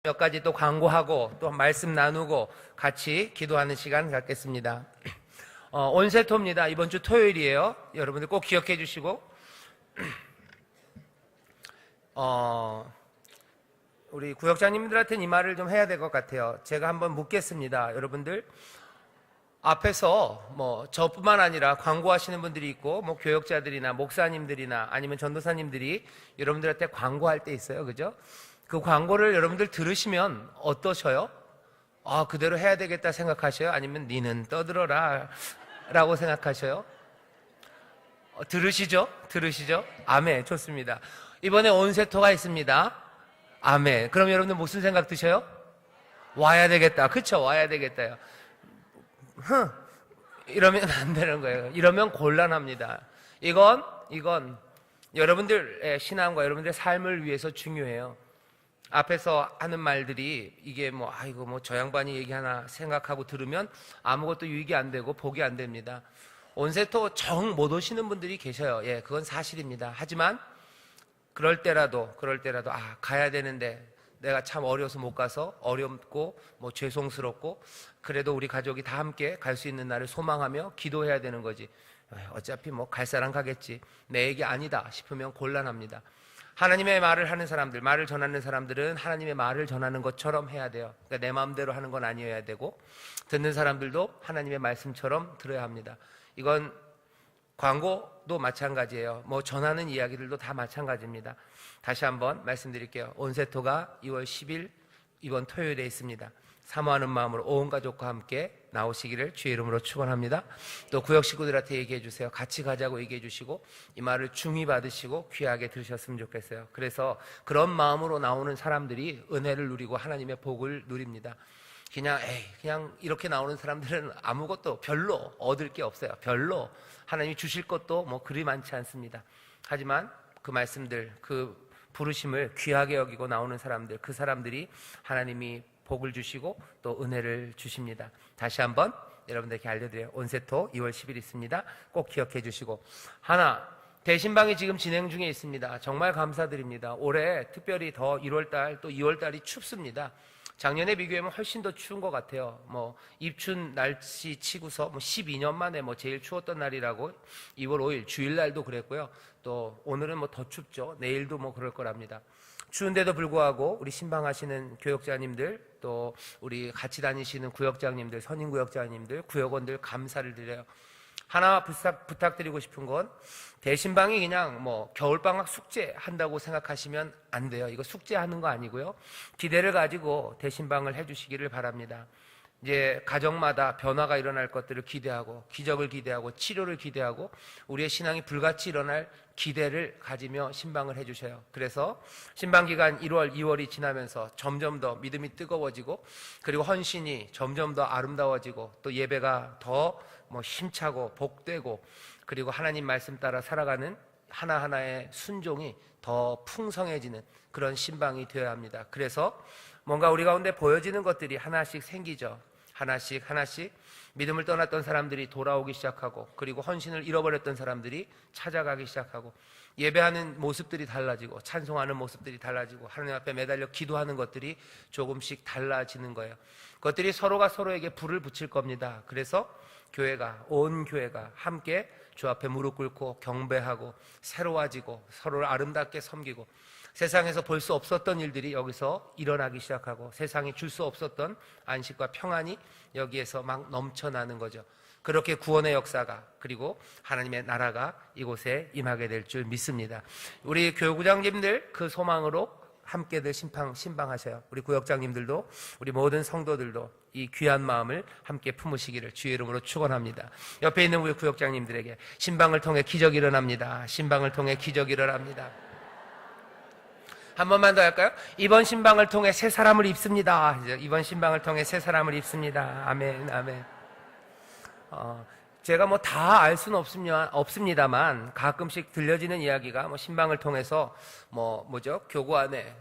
몇 가지 또 광고하고 또 말씀 나누고 같이 기도하는 시간 갖겠습니다. 온세토입니다. 이번 주 토요일이에요. 여러분들 꼭 기억해 주시고 우리 구역장님들한테는 이 말을 좀 해야 될 것 같아요. 제가 한번 묻겠습니다. 여러분들 앞에서 저뿐만 아니라 광고하시는 분들이 있고 교역자들이나 목사님들이나 아니면 전도사님들이 여러분들한테 광고할 때 있어요. 그죠? 그 광고를 여러분들 들으시면 어떠셔요? 그대로 해야 되겠다 생각하셔요? 아니면 니는 떠들어라 라고 생각하셔요? 들으시죠? 아멘. 좋습니다. 이번에 온세토가 있습니다. 아멘. 그럼 여러분들 무슨 생각 드셔요? 와야 되겠다. 그쵸? 와야 되겠다요. 이러면 안 되는 거예요. 이러면 곤란합니다. 이건 여러분들의 신앙과 여러분들의 삶을 위해서 중요해요. 앞에서 하는 말들이 이게 저 양반이 얘기하나 생각하고 들으면 아무것도 유익이 안 되고 복이 안 됩니다. 온세토 정 못 오시는 분들이 계셔요. 예, 그건 사실입니다. 하지만 그럴 때라도 가야 되는데 내가 참 어려서 못 가서 어렵고 죄송스럽고 그래도 우리 가족이 다 함께 갈 수 있는 날을 소망하며 기도해야 되는 거지. 어차피 갈 사람 가겠지. 내 얘기 아니다 싶으면 곤란합니다. 하나님의 말을 하는 사람들, 말을 전하는 사람들은 하나님의 말을 전하는 것처럼 해야 돼요. 그러니까 내 마음대로 하는 건 아니어야 되고 듣는 사람들도 하나님의 말씀처럼 들어야 합니다. 이건 광고도 마찬가지예요. 전하는 이야기들도 다 마찬가지입니다. 다시 한번 말씀드릴게요. 온세토가 2월 10일 이번 토요일에 있습니다. 사모하는 마음으로 온 가족과 함께 나오시기를 주의 이름으로 축원합니다. 또 구역 식구들한테 얘기해 주세요. 같이 가자고 얘기해 주시고 이 말을 중히 받으시고 귀하게 들으셨으면 좋겠어요. 그래서 그런 마음으로 나오는 사람들이 은혜를 누리고 하나님의 복을 누립니다. 그냥 이렇게 나오는 사람들은 아무것도 별로 얻을 게 없어요. 별로 하나님이 주실 것도 그리 많지 않습니다. 하지만 그 말씀들, 그 부르심을 귀하게 여기고 나오는 사람들, 그 사람들이 하나님이 복을 주시고 또 은혜를 주십니다. 다시 한번 여러분들께 알려드려요. 온세토 2월 10일 있습니다. 꼭 기억해 주시고 대신방이 지금 진행 중에 있습니다. 정말 감사드립니다. 올해 특별히 더 1월달 또 2월달이 춥습니다. 작년에 비교하면 훨씬 더 추운 것 같아요. 입춘 날씨 치고서 12년 만에 제일 추웠던 날이라고 2월 5일 주일날도 그랬고요. 또 오늘은 더 춥죠. 내일도 그럴 거랍니다. 추운데도 불구하고 우리 신방하시는 교역자님들 또 우리 같이 다니시는 구역장님들, 선임구역자님들, 구역원들 감사를 드려요. 하나 부탁드리고 싶은 건 대신방이 그냥 겨울방학 숙제 한다고 생각하시면 안 돼요. 이거 숙제하는 거 아니고요. 기대를 가지고 대신방을 해주시기를 바랍니다. 이제 가정마다 변화가 일어날 것들을 기대하고 기적을 기대하고 치료를 기대하고 우리의 신앙이 불같이 일어날 기대를 가지며 신방을 해주셔요. 그래서 신방기간 1월, 2월이 지나면서 점점 더 믿음이 뜨거워지고 그리고 헌신이 점점 더 아름다워지고 또 예배가 더 힘차고 복되고 그리고 하나님 말씀 따라 살아가는 하나하나의 순종이 더 풍성해지는 그런 신방이 되어야 합니다. 그래서 뭔가 우리 가운데 보여지는 것들이 하나씩 생기죠. 하나씩 믿음을 떠났던 사람들이 돌아오기 시작하고 그리고 헌신을 잃어버렸던 사람들이 찾아가기 시작하고 예배하는 모습들이 달라지고 찬송하는 모습들이 달라지고 하나님 앞에 매달려 기도하는 것들이 조금씩 달라지는 거예요. 그것들이 서로가 서로에게 불을 붙일 겁니다. 그래서 온 교회가 함께 주 앞에 무릎 꿇고 경배하고 새로워지고 서로를 아름답게 섬기고 세상에서 볼 수 없었던 일들이 여기서 일어나기 시작하고 세상이 줄 수 없었던 안식과 평안이 여기에서 막 넘쳐나는 거죠. 그렇게 구원의 역사가 그리고 하나님의 나라가 이곳에 임하게 될 줄 믿습니다. 우리 교구장님들 그 소망으로 함께들 신방하셔요. 우리 구역장님들도 우리 모든 성도들도 이 귀한 마음을 함께 품으시기를 주의 이름으로 축원합니다. 옆에 있는 우리 구역장님들에게 신방을 통해 기적이 일어납니다. 신방을 통해 기적이 일어납니다. 한 번만 더 할까요? 이번 신방을 통해 새 사람을 입습니다. 이번 신방을 통해 새 사람을 입습니다. 아멘, 아멘. 제가 다 알 수는 없습니다만 가끔씩 들려지는 이야기가 신방을 통해서 교구 안에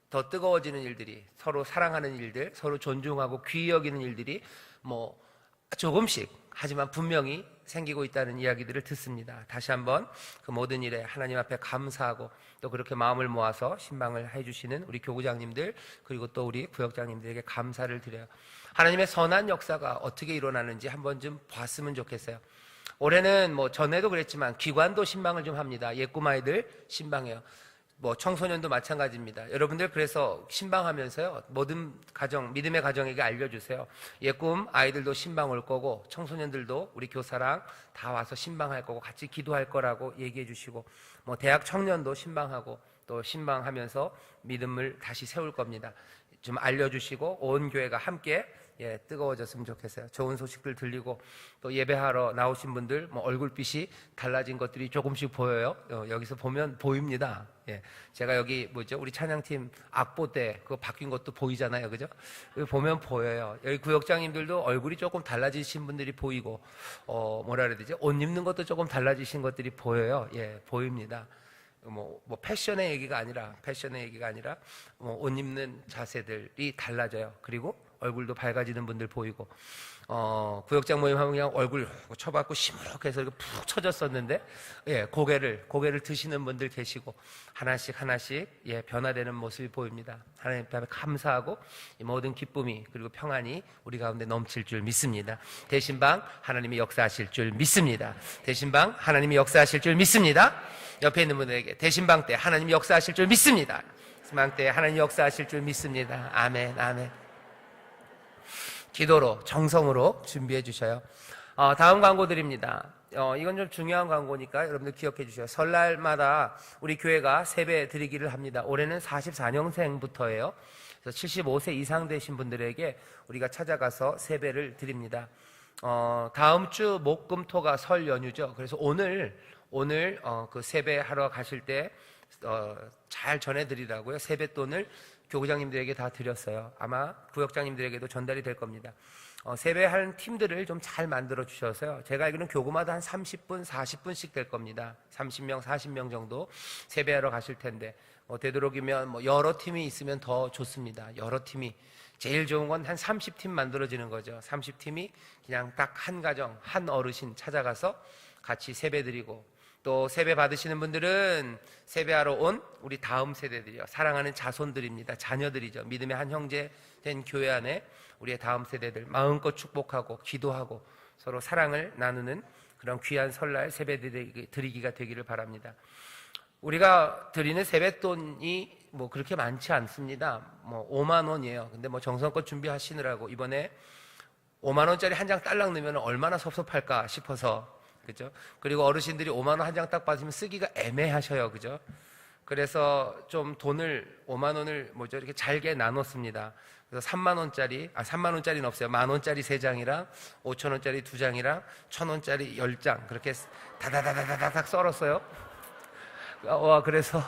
더 뜨거워지는 일들이 서로 사랑하는 일들, 서로 존중하고 귀히 여기는 일들이 조금씩 하지만 분명히 생기고 있다는 이야기들을 듣습니다. 다시 한번 그 모든 일에 하나님 앞에 감사하고 또 그렇게 마음을 모아서 신방을 해주시는 우리 교구장님들 그리고 또 우리 구역장님들에게 감사를 드려요. 하나님의 선한 역사가 어떻게 일어나는지 한번 좀 봤으면 좋겠어요. 올해는 뭐 전에도 그랬지만 기관도 신방을 좀 합니다. 예꿈아이들 신방해요. 뭐 청소년도 마찬가지입니다. 여러분들 그래서 신방하면서요 모든 가정, 믿음의 가정에게 알려주세요. 예꿈 아이들도 신방 올 거고 청소년들도 우리 교사랑 다 와서 신방할 거고 같이 기도할 거라고 얘기해 주시고, 뭐 대학 청년도 신방하고 또 신방하면서 믿음을 다시 세울 겁니다. 좀 알려주시고 온 교회가 함께 뜨거워졌으면 좋겠어요. 좋은 소식들 들리고 또 예배하러 나오신 분들 뭐 얼굴빛이 달라진 것들이 조금씩 보여요. 여기서 보면 보입니다. 제가 여기 우리 찬양팀 악보 때 그거 바뀐 것도 보이잖아요, 그죠? 보면 보여요. 여기 구역장님들도 얼굴이 조금 달라지신 분들이 보이고, 뭐라 그래야 되지? 옷 입는 것도 조금 달라지신 것들이 보여요. 보입니다. 뭐 패션의 얘기가 아니라 옷 입는 자세들이 달라져요. 그리고 얼굴도 밝아지는 분들 보이고, 구역장 모임 하면 그냥 얼굴 쳐박고 시무룩해서 이렇게 푹 처졌었는데, 고개를 드시는 분들 계시고, 하나씩 변화되는 모습이 보입니다. 하나님 앞에 감사하고, 이 모든 기쁨이 그리고 평안이 우리 가운데 넘칠 줄 믿습니다. 대신방 하나님이 역사하실 줄 믿습니다. 대신방 하나님이 역사하실 줄 믿습니다. 옆에 있는 분들에게 대신방 때 하나님이 역사하실 줄 믿습니다. 대신방 때 하나님이 역사하실 줄 믿습니다. 아멘, 아멘. 기도로 정성으로 준비해 주셔요. 다음 광고 드립니다. 이건 좀 중요한 광고니까 여러분들 기억해 주셔요. 설날마다 우리 교회가 세배 드리기를 합니다. 올해는 44년생부터예요. 그래서 75세 이상 되신 분들에게 우리가 찾아가서 세배를 드립니다. 다음 주 목금토가 설 연휴죠. 그래서 오늘 그 세배하러 가실 때 잘 전해드리라고요. 세뱃돈을 교구장님들에게 다 드렸어요. 아마 구역장님들에게도 전달이 될 겁니다. 세배하는 팀들을 좀 잘 만들어 주셔서요. 제가 알기로는 교구마다 한 30분, 40분씩 될 겁니다. 30명, 40명 정도 세배하러 가실 텐데, 되도록이면 여러 팀이 있으면 더 좋습니다. 여러 팀이. 제일 좋은 건 한 30팀 만들어지는 거죠. 30팀이 그냥 딱 한 가정, 한 어르신 찾아가서 같이 세배 드리고, 또 세배 받으시는 분들은 세배하러 온 우리 다음 세대들이요. 사랑하는 자손들입니다. 자녀들이죠. 믿음의 한 형제 된 교회 안에 우리의 다음 세대들 마음껏 축복하고 기도하고 서로 사랑을 나누는 그런 귀한 설날 세배 드리기가 되기를 바랍니다. 우리가 드리는 세뱃돈이 그렇게 많지 않습니다. 5만 원이에요. 근데 정성껏 준비하시느라고 이번에 5만 원짜리 한 장 딸랑 넣으면 얼마나 섭섭할까 싶어서, 그죠? 그리고 어르신들이 5만 원 한 장 딱 받으시면 쓰기가 애매하셔요, 그죠? 그래서 좀 돈을 5만 원을 이렇게 잘게 나눴습니다. 그래서 3만 원짜리는 없어요. 1만 원짜리 3장이랑 5천 원짜리 2장이랑 1,000 원짜리 10장 그렇게 다다다다닥 썰었어요. 그래서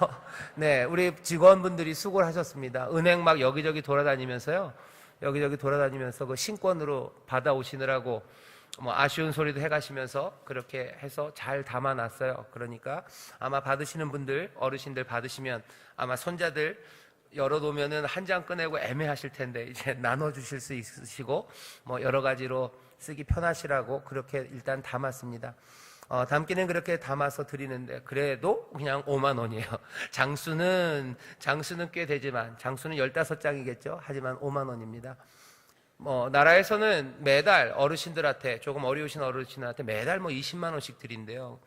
우리 직원분들이 수고를 하셨습니다. 은행 막 여기저기 돌아다니면서 그 신권으로 받아오시느라고 아쉬운 소리도 해가시면서 그렇게 해서 잘 담아놨어요. 그러니까 아마 받으시는 분들, 어르신들 받으시면 아마 손자들 열어놓으면은 한 장 꺼내고 애매하실 텐데 이제 나눠주실 수 있으시고 여러 가지로 쓰기 편하시라고 그렇게 일단 담았습니다. 담기는 그렇게 담아서 드리는데 그래도 그냥 5만 원이에요. 장수는 꽤 되지만 장수는 15장이겠죠. 하지만 5만 원입니다. 나라에서는 매달 어르신들한테, 조금 어려우신 어르신한테 매달 20만 원씩 드린대요.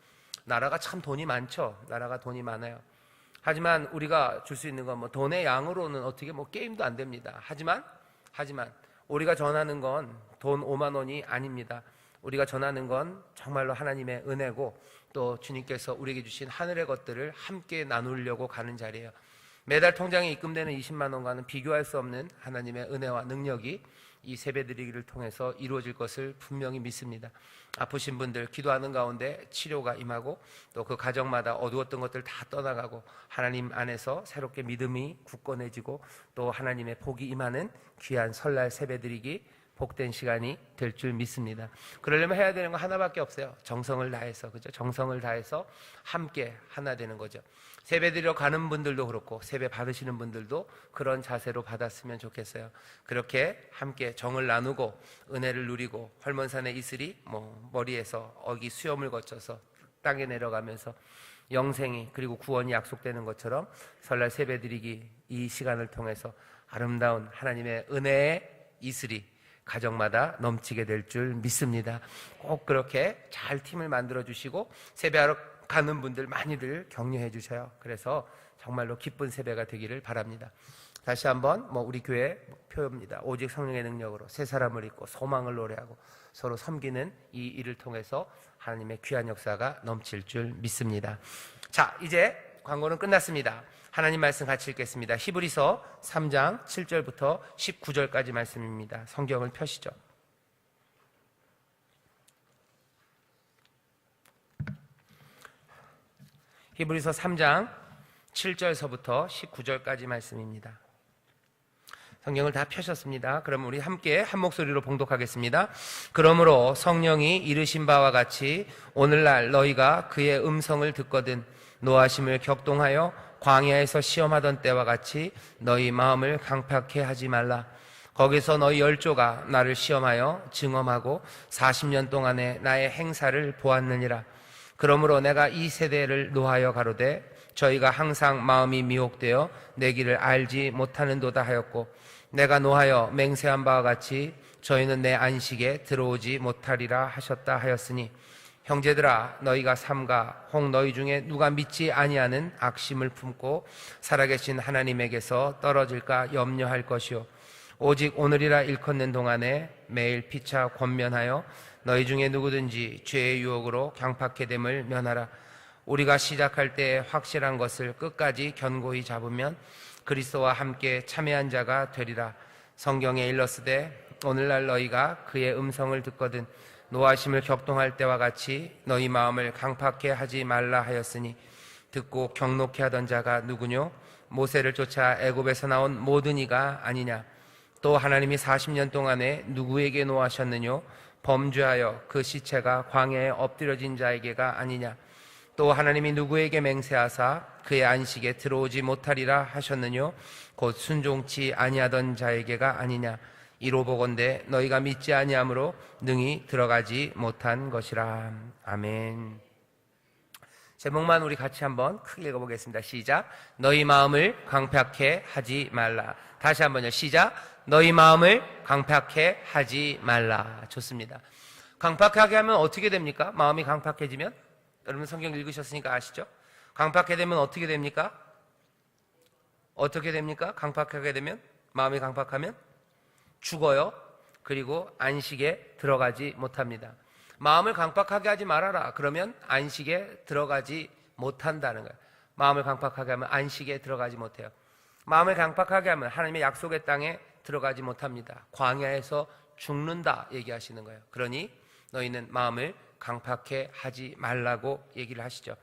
나라가 참 돈이 많죠. 나라가 돈이 많아요. 하지만 우리가 줄 수 있는 건 돈의 양으로는 어떻게 게임도 안 됩니다. 하지만 우리가 전하는 건 돈 5만 원이 아닙니다. 우리가 전하는 건 정말로 하나님의 은혜고 또 주님께서 우리에게 주신 하늘의 것들을 함께 나누려고 가는 자리예요. 매달 통장에 입금되는 20만 원과는 비교할 수 없는 하나님의 은혜와 능력이 이 세배드리기를 통해서 이루어질 것을 분명히 믿습니다. 아프신 분들 기도하는 가운데 치료가 임하고 또 그 가정마다 어두웠던 것들 다 떠나가고 하나님 안에서 새롭게 믿음이 굳건해지고 또 하나님의 복이 임하는 귀한 설날 세배드리기 복된 시간이 될 줄 믿습니다. 그러려면 해야 되는 거 하나밖에 없어요. 정성을 다해서, 그죠? 정성을 다해서 함께 하나 되는 거죠. 세배 드리러 가는 분들도 그렇고 세배 받으시는 분들도 그런 자세로 받았으면 좋겠어요. 그렇게 함께 정을 나누고 은혜를 누리고 헐몬산의 이슬이 머리에서 어기 수염을 거쳐서 땅에 내려가면서 영생이 그리고 구원이 약속되는 것처럼 설날 세배 드리기 이 시간을 통해서 아름다운 하나님의 은혜의 이슬이 가정마다 넘치게 될 줄 믿습니다. 꼭 그렇게 잘 팀을 만들어 주시고 세배하러 가는 분들 많이들 격려해 주셔요. 그래서 정말로 기쁜 세배가 되기를 바랍니다. 다시 한번 우리 교회 표입니다. 오직 성령의 능력으로 새 사람을 입고 소망을 노래하고 서로 섬기는 이 일을 통해서 하나님의 귀한 역사가 넘칠 줄 믿습니다. 자, 이제 광고는 끝났습니다. 하나님 말씀 같이 읽겠습니다. 히브리서 3장 7절부터 19절까지 말씀입니다. 성경을 펴시죠. 히브리서 3장 7절서부터 19절까지 말씀입니다. 성경을 다 펴셨습니다. 그럼 우리 함께 한 목소리로 봉독하겠습니다. 그러므로 성령이 이르신 바와 같이 오늘날 너희가 그의 음성을 듣거든 노하심을 격동하여 광야에서 시험하던 때와 같이 너희 마음을 강팍해 하지 말라. 거기서 너희 열조가 나를 시험하여 증언하고 40년 동안에 나의 행사를 보았느니라. 그러므로 내가 이 세대를 노하여 가로되 저희가 항상 마음이 미혹되어 내 길을 알지 못하는도다 하였고 내가 노하여 맹세한 바와 같이 저희는 내 안식에 들어오지 못하리라 하셨다 하였으니 형제들아 너희가 삼가 혹 너희 중에 누가 믿지 아니하는 악심을 품고 살아계신 하나님에게서 떨어질까 염려할 것이요 오직 오늘이라 일컫는 동안에 매일 피차 권면하여 너희 중에 누구든지 죄의 유혹으로 강팍해 됨을 면하라. 우리가 시작할 때 확실한 것을 끝까지 견고히 잡으면 그리스도와 함께 참여한 자가 되리라. 성경에 일렀으되 오늘날 너희가 그의 음성을 듣거든 노하심을 격동할 때와 같이 너희 마음을 강팍해 하지 말라 하였으니 듣고 경록해 하던 자가 누구뇨? 모세를 쫓아 애굽에서 나온 모든 이가 아니냐? 또 하나님이 40년 동안에 누구에게 노하셨느뇨? 범죄하여 그 시체가 광야에 엎드려진 자에게가 아니냐? 또 하나님이 누구에게 맹세하사 그의 안식에 들어오지 못하리라 하셨느뇨? 곧 순종치 아니하던 자에게가 아니냐? 이로 보건대 너희가 믿지 아니함으로 능히 들어가지 못한 것이라. 아멘. 제목만 우리 같이 한번 크게 읽어보겠습니다. 시작. 너희 마음을 강팍해 하지 말라. 다시 한번요. 시작. 너희 마음을 강팍해 하지 말라. 좋습니다. 강팍하게 하면 어떻게 됩니까? 마음이 강팍해지면? 여러분 성경 읽으셨으니까 아시죠? 강팍하게 되면 어떻게 됩니까? 어떻게 됩니까? 강팍하게 되면? 마음이 강팍하면? 죽어요. 그리고 안식에 들어가지 못합니다. 마음을 강팍하게 하지 말아라. 그러면 안식에 들어가지 못한다는 거예요. 마음을 강팍하게 하면 안식에 들어가지 못해요. 마음을 강팍하게 하면 하나님의 약속의 땅에 들어가지 못합니다. 광야에서 죽는다 얘기하시는 거예요. 그러니 너희는 마음을 강팍해 하지 말라고 얘기를 하시죠.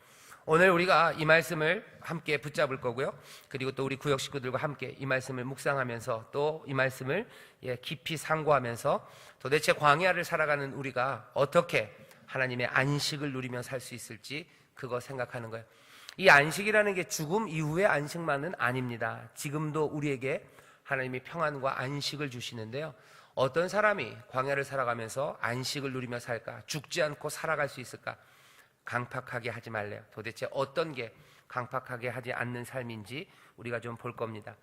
오늘 우리가 이 말씀을 함께 붙잡을 거고요. 그리고 또 우리 구역 식구들과 함께 이 말씀을 묵상하면서 또 이 말씀을 깊이 상고하면서 도대체 광야를 살아가는 우리가 어떻게 하나님의 안식을 누리며 살 수 있을지 그거 생각하는 거예요. 이 안식이라는 게 죽음 이후의 안식만은 아닙니다. 지금도 우리에게 하나님이 평안과 안식을 주시는데요. 어떤 사람이 광야를 살아가면서 안식을 누리며 살까? 죽지 않고 살아갈 수 있을까? 강팍하게 하지 말래요. 도대체 어떤 게 강팍하게 하지 않는 삶인지 우리가 좀 볼 겁니다.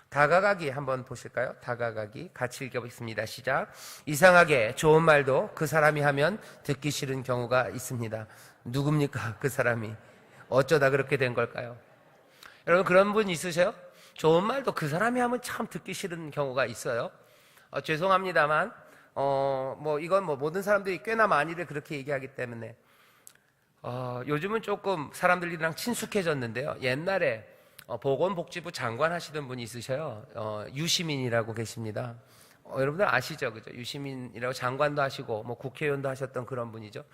다가가기 한번 보실까요? 다가가기 같이 읽어보겠습니다. 시작. 이상하게 좋은 말도 그 사람이 하면 듣기 싫은 경우가 있습니다. 누굽니까? 그 사람이 어쩌다 그렇게 된 걸까요? 여러분 그런 분 있으세요? 좋은 말도 그 사람이 하면 참 듣기 싫은 경우가 있어요. 죄송합니다만 이건 모든 사람들이 꽤나 많이들 그렇게 얘기하기 때문에 요즘은 조금 사람들이랑 친숙해졌는데요. 옛날에 보건복지부 장관 하시던 분이 있으셔요. 유시민이라고 계십니다. 여러분들 아시죠? 그죠? 유시민이라고 장관도 하시고 국회의원도 하셨던 그런 분이죠.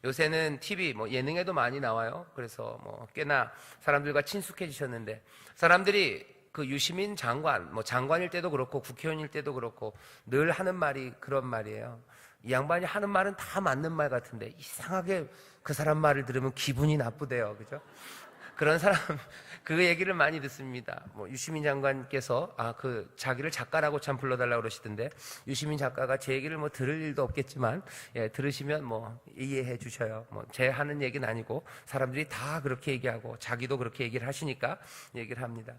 요새는 TV 예능에도 많이 나와요. 그래서 꽤나 사람들과 친숙해지셨는데 사람들이 그 유시민 장관, 뭐 장관일 때도 그렇고 국회의원일 때도 그렇고 늘 하는 말이 그런 말이에요. 이 양반이 하는 말은 다 맞는 말 같은데 이상하게 그 사람 말을 들으면 기분이 나쁘대요. 그죠? 그런 사람, 그 얘기를 많이 듣습니다. 뭐, 유시민 장관께서, 자기를 작가라고 참 불러달라고 그러시던데, 유시민 작가가 제 얘기를 뭐 들을 일도 없겠지만, 예, 들으시면 뭐, 이해해 주셔요. 뭐, 제 하는 얘기는 아니고, 사람들이 다 그렇게 얘기하고, 자기도 그렇게 얘기를 하시니까 얘기를 합니다.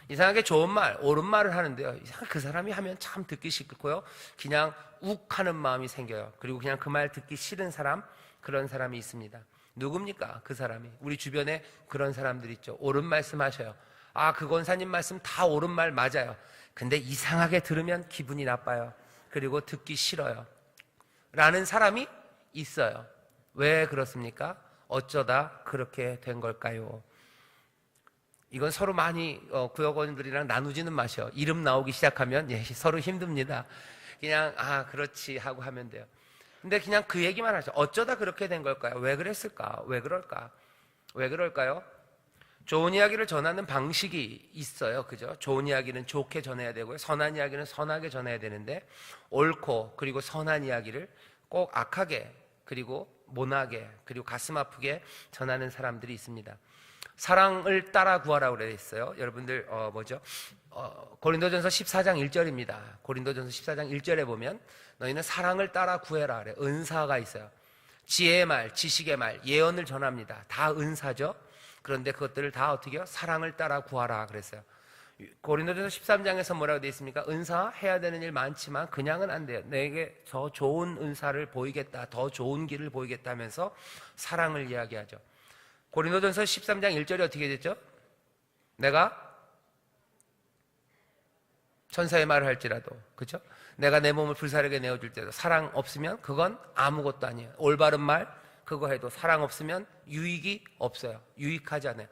이상하게 좋은 말, 옳은 말을 하는데요. 이상하게 그 사람이 하면 참 듣기 싫고요. 그냥 욱 하는 마음이 생겨요. 그리고 그냥 그 말 듣기 싫은 사람, 그런 사람이 있습니다. 누굽니까? 그 사람이. 우리 주변에 그런 사람들 있죠. 옳은 말씀 하셔요. 그 권사님 말씀 다 옳은 말 맞아요. 근데 이상하게 들으면 기분이 나빠요. 그리고 듣기 싫어요. 라는 사람이 있어요. 왜 그렇습니까? 어쩌다 그렇게 된 걸까요? 이건 서로 많이 구역원들이랑 나누지는 마셔. 이름 나오기 시작하면 서로 힘듭니다. 그냥 그렇지 하고 하면 돼요. 근데 그냥 그 얘기만 하죠. 어쩌다 그렇게 된 걸까요? 왜 그랬을까? 왜 그럴까? 왜 그럴까요? 좋은 이야기를 전하는 방식이 있어요. 그죠? 좋은 이야기는 좋게 전해야 되고요. 선한 이야기는 선하게 전해야 되는데 옳고 그리고 선한 이야기를 꼭 악하게 그리고 모나게 그리고 가슴 아프게 전하는 사람들이 있습니다. 사랑을 따라 구하라고 그랬어요. 여러분들 고린도전서 14장 1절입니다. 고린도전서 14장 1절에 보면 너희는 사랑을 따라 구해라 그래. 은사가 있어요. 지혜의 말, 지식의 말, 예언을 전합니다. 다 은사죠. 그런데 그것들을 다 어떻게 해요? 사랑을 따라 구하라 그랬어요. 고린도전서 13장에서 뭐라고 되어 있습니까? 은사 해야 되는 일 많지만 그냥은 안 돼요. 내게 더 좋은 은사를 보이겠다, 더 좋은 길을 보이겠다 하면서 사랑을 이야기하죠. 고린도전서 13장 1절이 어떻게 됐죠? 내가 천사의 말을 할지라도, 그렇죠? 내가 내 몸을 불사르게 내어줄 때도 사랑 없으면 그건 아무것도 아니에요. 올바른 말 그거 해도 사랑 없으면 유익이 없어요. 유익하지 않아요.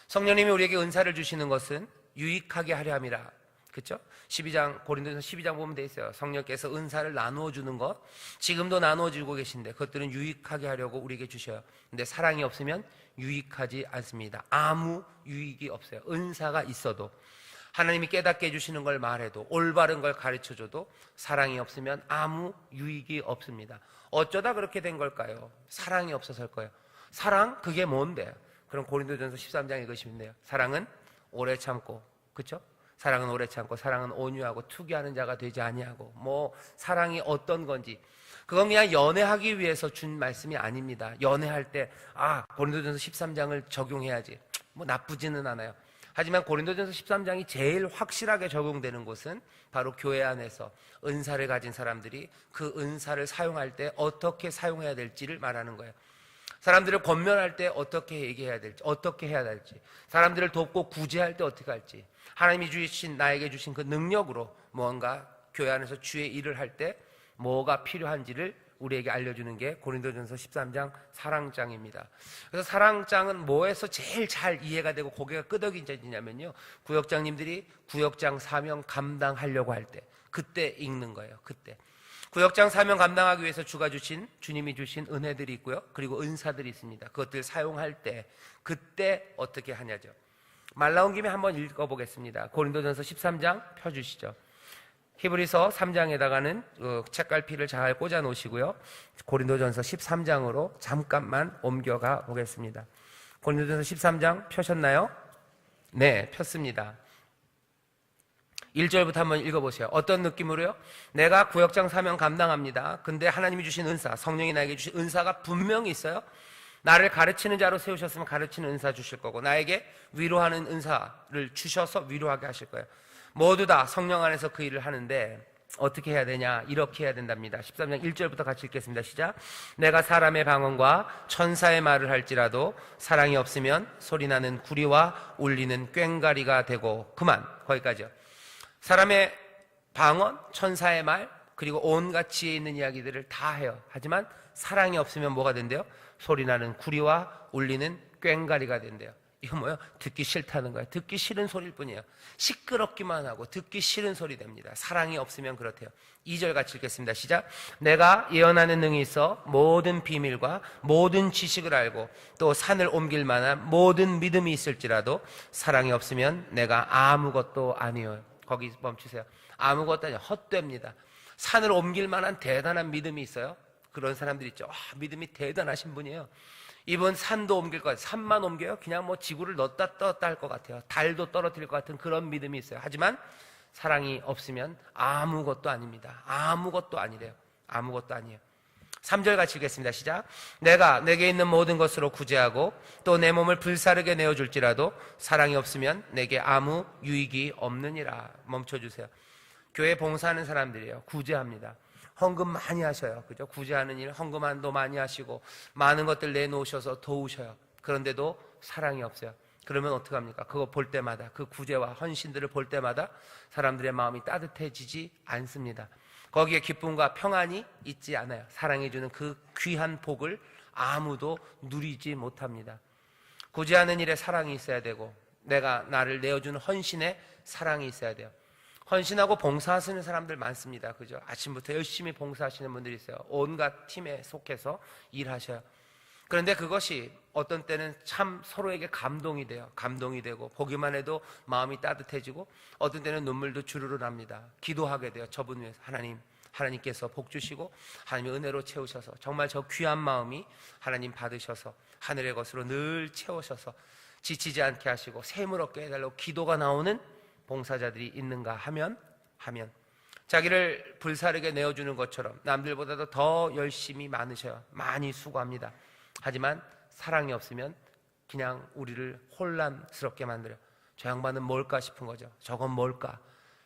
성령님이 우리에게 은사를 주시는 것은 유익하게 하려 함이라. 그렇죠? 12장 고린도전서 12장 보면 돼 있어요. 성령께서 은사를 나누어 주는 것 지금도 나누어 주고 계신데 그것들은 유익하게 하려고 우리에게 주셔요. 근데 사랑이 없으면 유익하지 않습니다. 아무 유익이 없어요. 은사가 있어도 하나님이 깨닫게 해주시는 걸 말해도 올바른 걸 가르쳐줘도 사랑이 없으면 아무 유익이 없습니다. 어쩌다 그렇게 된 걸까요? 사랑이 없어서일 거예요. 사랑 그게 뭔데? 그럼 고린도전서 13장 읽으시면 돼요. 사랑은 오래 참고, 그렇죠? 사랑은 오래 참고 사랑은 온유하고 투기하는 자가 되지 아니하고 뭐 사랑이 어떤 건지 그건 그냥 연애하기 위해서 준 말씀이 아닙니다. 연애할 때 고린도전서 13장을 적용해야지 뭐 나쁘지는 않아요. 하지만 고린도전서 13장이 제일 확실하게 적용되는 곳은 바로 교회 안에서 은사를 가진 사람들이 그 은사를 사용할 때 어떻게 사용해야 될지를 말하는 거예요. 사람들을 권면할 때 어떻게 얘기해야 될지, 어떻게 해야 될지, 사람들을 돕고 구제할 때 어떻게 할지, 하나님이 주신 나에게 주신 그 능력으로 무언가 교회 안에서 주의 일을 할 때 뭐가 필요한지를 우리에게 알려주는 게 고린도전서 13장 사랑장입니다. 그래서 사랑장은 뭐에서 제일 잘 이해가 되고 고개가 끄덕이냐면요, 구역장님들이 구역장 사명 감당하려고 할 때 그때 읽는 거예요. 그때 구역장 사명 감당하기 위해서 주님이 주신 은혜들이 있고요. 그리고 은사들이 있습니다. 그것들 사용할 때 그때 어떻게 하냐죠. 말 나온 김에 한번 읽어보겠습니다. 고린도전서 13장 펴주시죠. 히브리서 3장에다가는 책갈피를 잘 꽂아 놓으시고요. 고린도전서 13장으로 잠깐만 옮겨가 보겠습니다. 고린도전서 13장 펴셨나요? 네, 폈습니다. 1절부터 한번 읽어보세요. 어떤 느낌으로요? 내가 구역장 사명 감당합니다. 근데 하나님이 주신 은사, 성령이 나에게 주신 은사가 분명히 있어요. 나를 가르치는 자로 세우셨으면 가르치는 은사 주실 거고, 나에게 위로하는 은사를 주셔서 위로하게 하실 거예요. 모두 다 성령 안에서 그 일을 하는데 어떻게 해야 되냐? 이렇게 해야 된답니다. 13장 1절부터 같이 읽겠습니다. 시작. 내가 사람의 방언과 천사의 말을 할지라도 사랑이 없으면 소리나는 구리와 울리는 꽹과리가 되고, 그만. 거기까지요. 사람의 방언, 천사의 말, 그리고 온갖 지혜 있는 이야기들을 다 해요. 하지만 사랑이 없으면 뭐가 된대요? 소리나는 구리와 울리는 꽹과리가 된대요. 이거 뭐예요? 듣기 싫다는 거예요. 듣기 싫은 소리일 뿐이에요. 시끄럽기만 하고 듣기 싫은 소리 됩니다. 사랑이 없으면 그렇대요. 2절 같이 읽겠습니다. 시작. 내가 예언하는 능이 있어 모든 비밀과 모든 지식을 알고 또 산을 옮길 만한 모든 믿음이 있을지라도 사랑이 없으면 내가 아무것도 아니에요. 거기 멈추세요. 아무것도 아니에요. 헛됩니다. 산을 옮길 만한 대단한 믿음이 있어요. 그런 사람들 있죠. 믿음이 대단하신 분이에요. 이번 산도 옮길 것 같아요. 산만 옮겨요? 그냥 뭐 지구를 넣었다 떴다 할 것 같아요. 달도 떨어뜨릴 것 같은 그런 믿음이 있어요. 하지만 사랑이 없으면 아무것도 아닙니다. 아무것도 아니래요. 아무것도 아니에요. 3절 같이 읽겠습니다. 시작. 내가 내게 있는 모든 것으로 구제하고 또 내 몸을 불사르게 내어줄지라도 사랑이 없으면 내게 아무 유익이 없느니라. 멈춰주세요. 교회 봉사하는 사람들이에요. 구제합니다. 헌금 많이 하셔요. 그죠? 구제하는 일, 헌금한도 많이 하시고 많은 것들 내놓으셔서 도우셔요. 그런데도 사랑이 없어요. 그러면 어떡합니까? 그거 볼 때마다, 그 구제와 헌신들을 볼 때마다 사람들의 마음이 따뜻해지지 않습니다. 거기에 기쁨과 평안이 있지 않아요. 사랑해주는 그 귀한 복을 아무도 누리지 못합니다. 구제하는 일에 사랑이 있어야 되고 내가 나를 내어주는 헌신에 사랑이 있어야 돼요. 헌신하고 봉사하시는 사람들 많습니다. 그죠? 아침부터 열심히 봉사하시는 분들이 있어요. 온갖 팀에 속해서 일하셔요. 그런데 그것이 어떤 때는 참 서로에게 감동이 돼요. 감동이 되고 보기만 해도 마음이 따뜻해지고 어떤 때는 눈물도 주르르 납니다. 기도하게 돼요. 저분 위해서 하나님께서 복 주시고 하나님의 은혜로 채우셔서 정말 저 귀한 마음이 하나님 받으셔서 하늘의 것으로 늘 채우셔서 지치지 않게 하시고 샘을 얻게 해달라고 기도가 나오는 봉사자들이 있는가 하면 자기를 불사르게 내어주는 것처럼 남들보다도 더 열심히 많으셔요. 많이 수고합니다. 하지만 사랑이 없으면 그냥 우리를 혼란스럽게 만들어요. 저 양반은 뭘까 싶은 거죠. 저건 뭘까?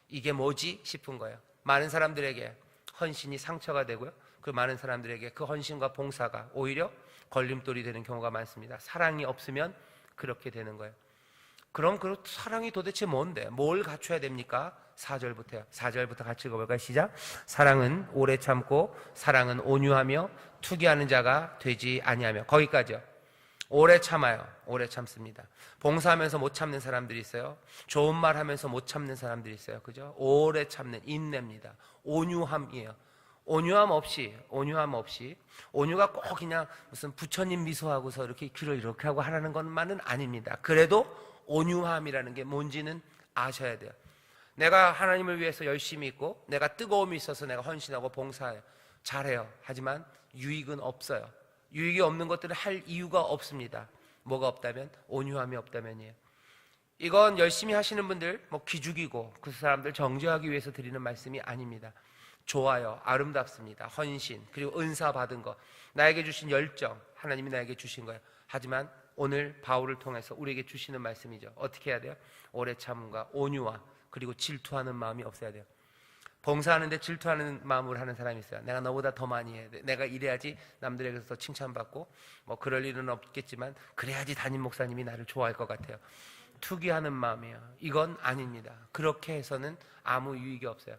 이게 뭐지 싶은 거예요. 많은 사람들에게 헌신이 상처가 되고요. 그 많은 사람들에게 그 헌신과 봉사가 오히려 걸림돌이 되는 경우가 많습니다. 사랑이 없으면 그렇게 되는 거예요. 그럼 그 사랑이 도대체 뭔데? 뭘 갖춰야 됩니까? 4절부터요. 4절부터 같이 읽어볼까요? 시작. 사랑은 오래 참고 사랑은 온유하며 투기하는 자가 되지 아니하며. 거기까지요. 오래 참아요. 오래 참습니다. 봉사하면서 못 참는 사람들이 있어요. 좋은 말 하면서 못 참는 사람들이 있어요. 그죠? 오래 참는 인내입니다. 온유함이에요. 온유함 없이 온유가 꼭 그냥 무슨 부처님 미소하고서 이렇게 귀를 이렇게 하고 하라는 것만은 아닙니다. 그래도 온유함이라는 게 뭔지는 아셔야 돼요. 내가 하나님을 위해서 열심히 있고 내가 뜨거움이 있어서 내가 헌신하고 봉사해요. 잘해요. 하지만 유익은 없어요. 유익이 없는 것들을 할 이유가 없습니다. 뭐가 없다면? 온유함이 없다면이에요. 이건 열심히 하시는 분들 기죽이고 그 사람들 정죄하기 위해서 드리는 말씀이 아닙니다. 좋아요. 아름답습니다. 헌신 그리고 은사 받은 거 나에게 주신 열정 하나님이 나에게 주신 거예요. 하지만 오늘 바울을 통해서 우리에게 주시는 말씀이죠. 어떻게 해야 돼요? 오래 참음과 온유와 그리고 질투하는 마음이 없어야 돼요. 봉사하는데 질투하는 마음으로 하는 사람이 있어요. 내가 너보다 더 많이 해야 돼. 내가 이래야지 남들에게서 더 칭찬받고 그럴 일은 없겠지만 그래야지 담임 목사님이 나를 좋아할 것 같아요. 투기하는 마음이에요. 이건 아닙니다. 그렇게 해서는 아무 유익이 없어요.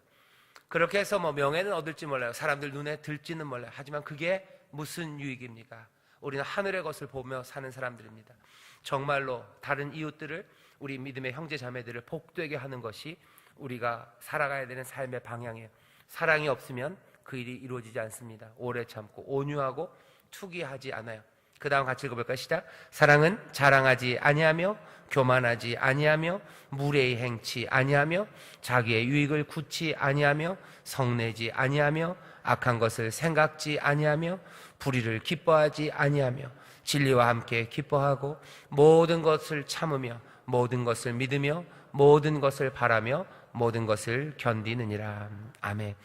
그렇게 해서 명예는 얻을지 몰라요. 사람들 눈에 들지는 몰라요. 하지만 그게 무슨 유익입니까? 우리는 하늘의 것을 보며 사는 사람들입니다. 정말로 다른 이웃들을 우리 믿음의 형제 자매들을 복되게 하는 것이 우리가 살아가야 되는 삶의 방향이에요. 사랑이 없으면 그 일이 이루어지지 않습니다. 오래 참고 온유하고 투기하지 않아요. 그 다음 같이 읽어볼까요? 시작. 사랑은 자랑하지 아니하며 교만하지 아니하며 무례히 행치 아니하며 자기의 유익을 굳지 아니하며 성내지 아니하며 악한 것을 생각지 아니하며 불의를 기뻐하지 아니하며 진리와 함께 기뻐하고 모든 것을 참으며 모든 것을 믿으며 모든 것을 바라며 모든 것을 견디느니라. 아멘.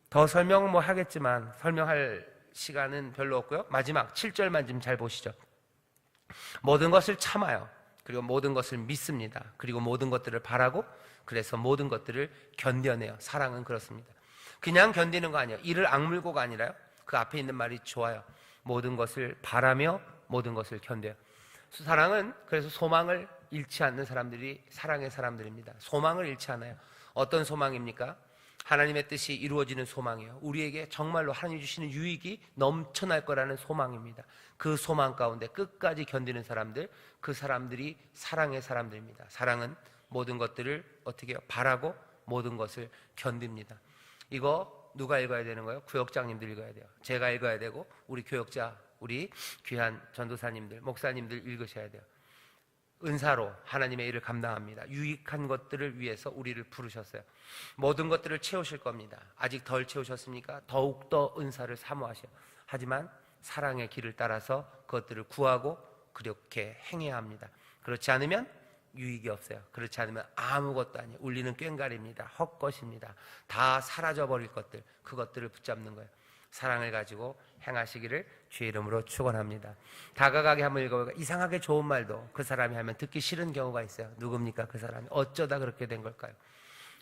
더 설명 하겠지만 설명할 시간은 별로 없고요. 마지막 7절만 좀 잘 보시죠. 모든 것을 참아요. 그리고 모든 것을 믿습니다. 그리고 모든 것들을 바라고 그래서 모든 것들을 견뎌내요. 사랑은 그렇습니다. 그냥 견디는 거 아니에요. 이를 악물고가 아니라요. 그 앞에 있는 말이 좋아요. 모든 것을 바라며 모든 것을 견뎌요. 사랑은 그래서 소망을 잃지 않는 사람들이 사랑의 사람들입니다. 소망을 잃지 않아요. 어떤 소망입니까? 하나님의 뜻이 이루어지는 소망이에요. 우리에게 정말로 하나님이 주시는 유익이 넘쳐날 거라는 소망입니다. 그 소망 가운데 끝까지 견디는 사람들, 그 사람들이 사랑의 사람들입니다. 사랑은 모든 것들을 어떻게 해요? 바라고 모든 것을 견딥니다. 이거 누가 읽어야 되는 거예요? 구역장님들 읽어야 돼요. 제가 읽어야 되고 우리 교역자, 우리 귀한 전도사님들, 목사님들 읽으셔야 돼요. 은사로 하나님의 일을 감당합니다. 유익한 것들을 위해서 우리를 부르셨어요. 모든 것들을 채우실 겁니다. 아직 덜 채우셨습니까? 더욱더 은사를 사모하셔요. 하지만 사랑의 길을 따라서 그것들을 구하고 그렇게 행해야 합니다. 그렇지 않으면 유익이 없어요. 그렇지 않으면 아무것도 아니에요. 울리는 꽹과리입니다. 헛것입니다. 다 사라져버릴 것들, 그것들을 붙잡는 거예요. 사랑을 가지고 행하시기를 주의 이름으로 축원합니다. 다가가게 한번 읽어볼까요? 이상하게 좋은 말도 그 사람이 하면 듣기 싫은 경우가 있어요. 누굽니까? 그 사람이 어쩌다 그렇게 된 걸까요?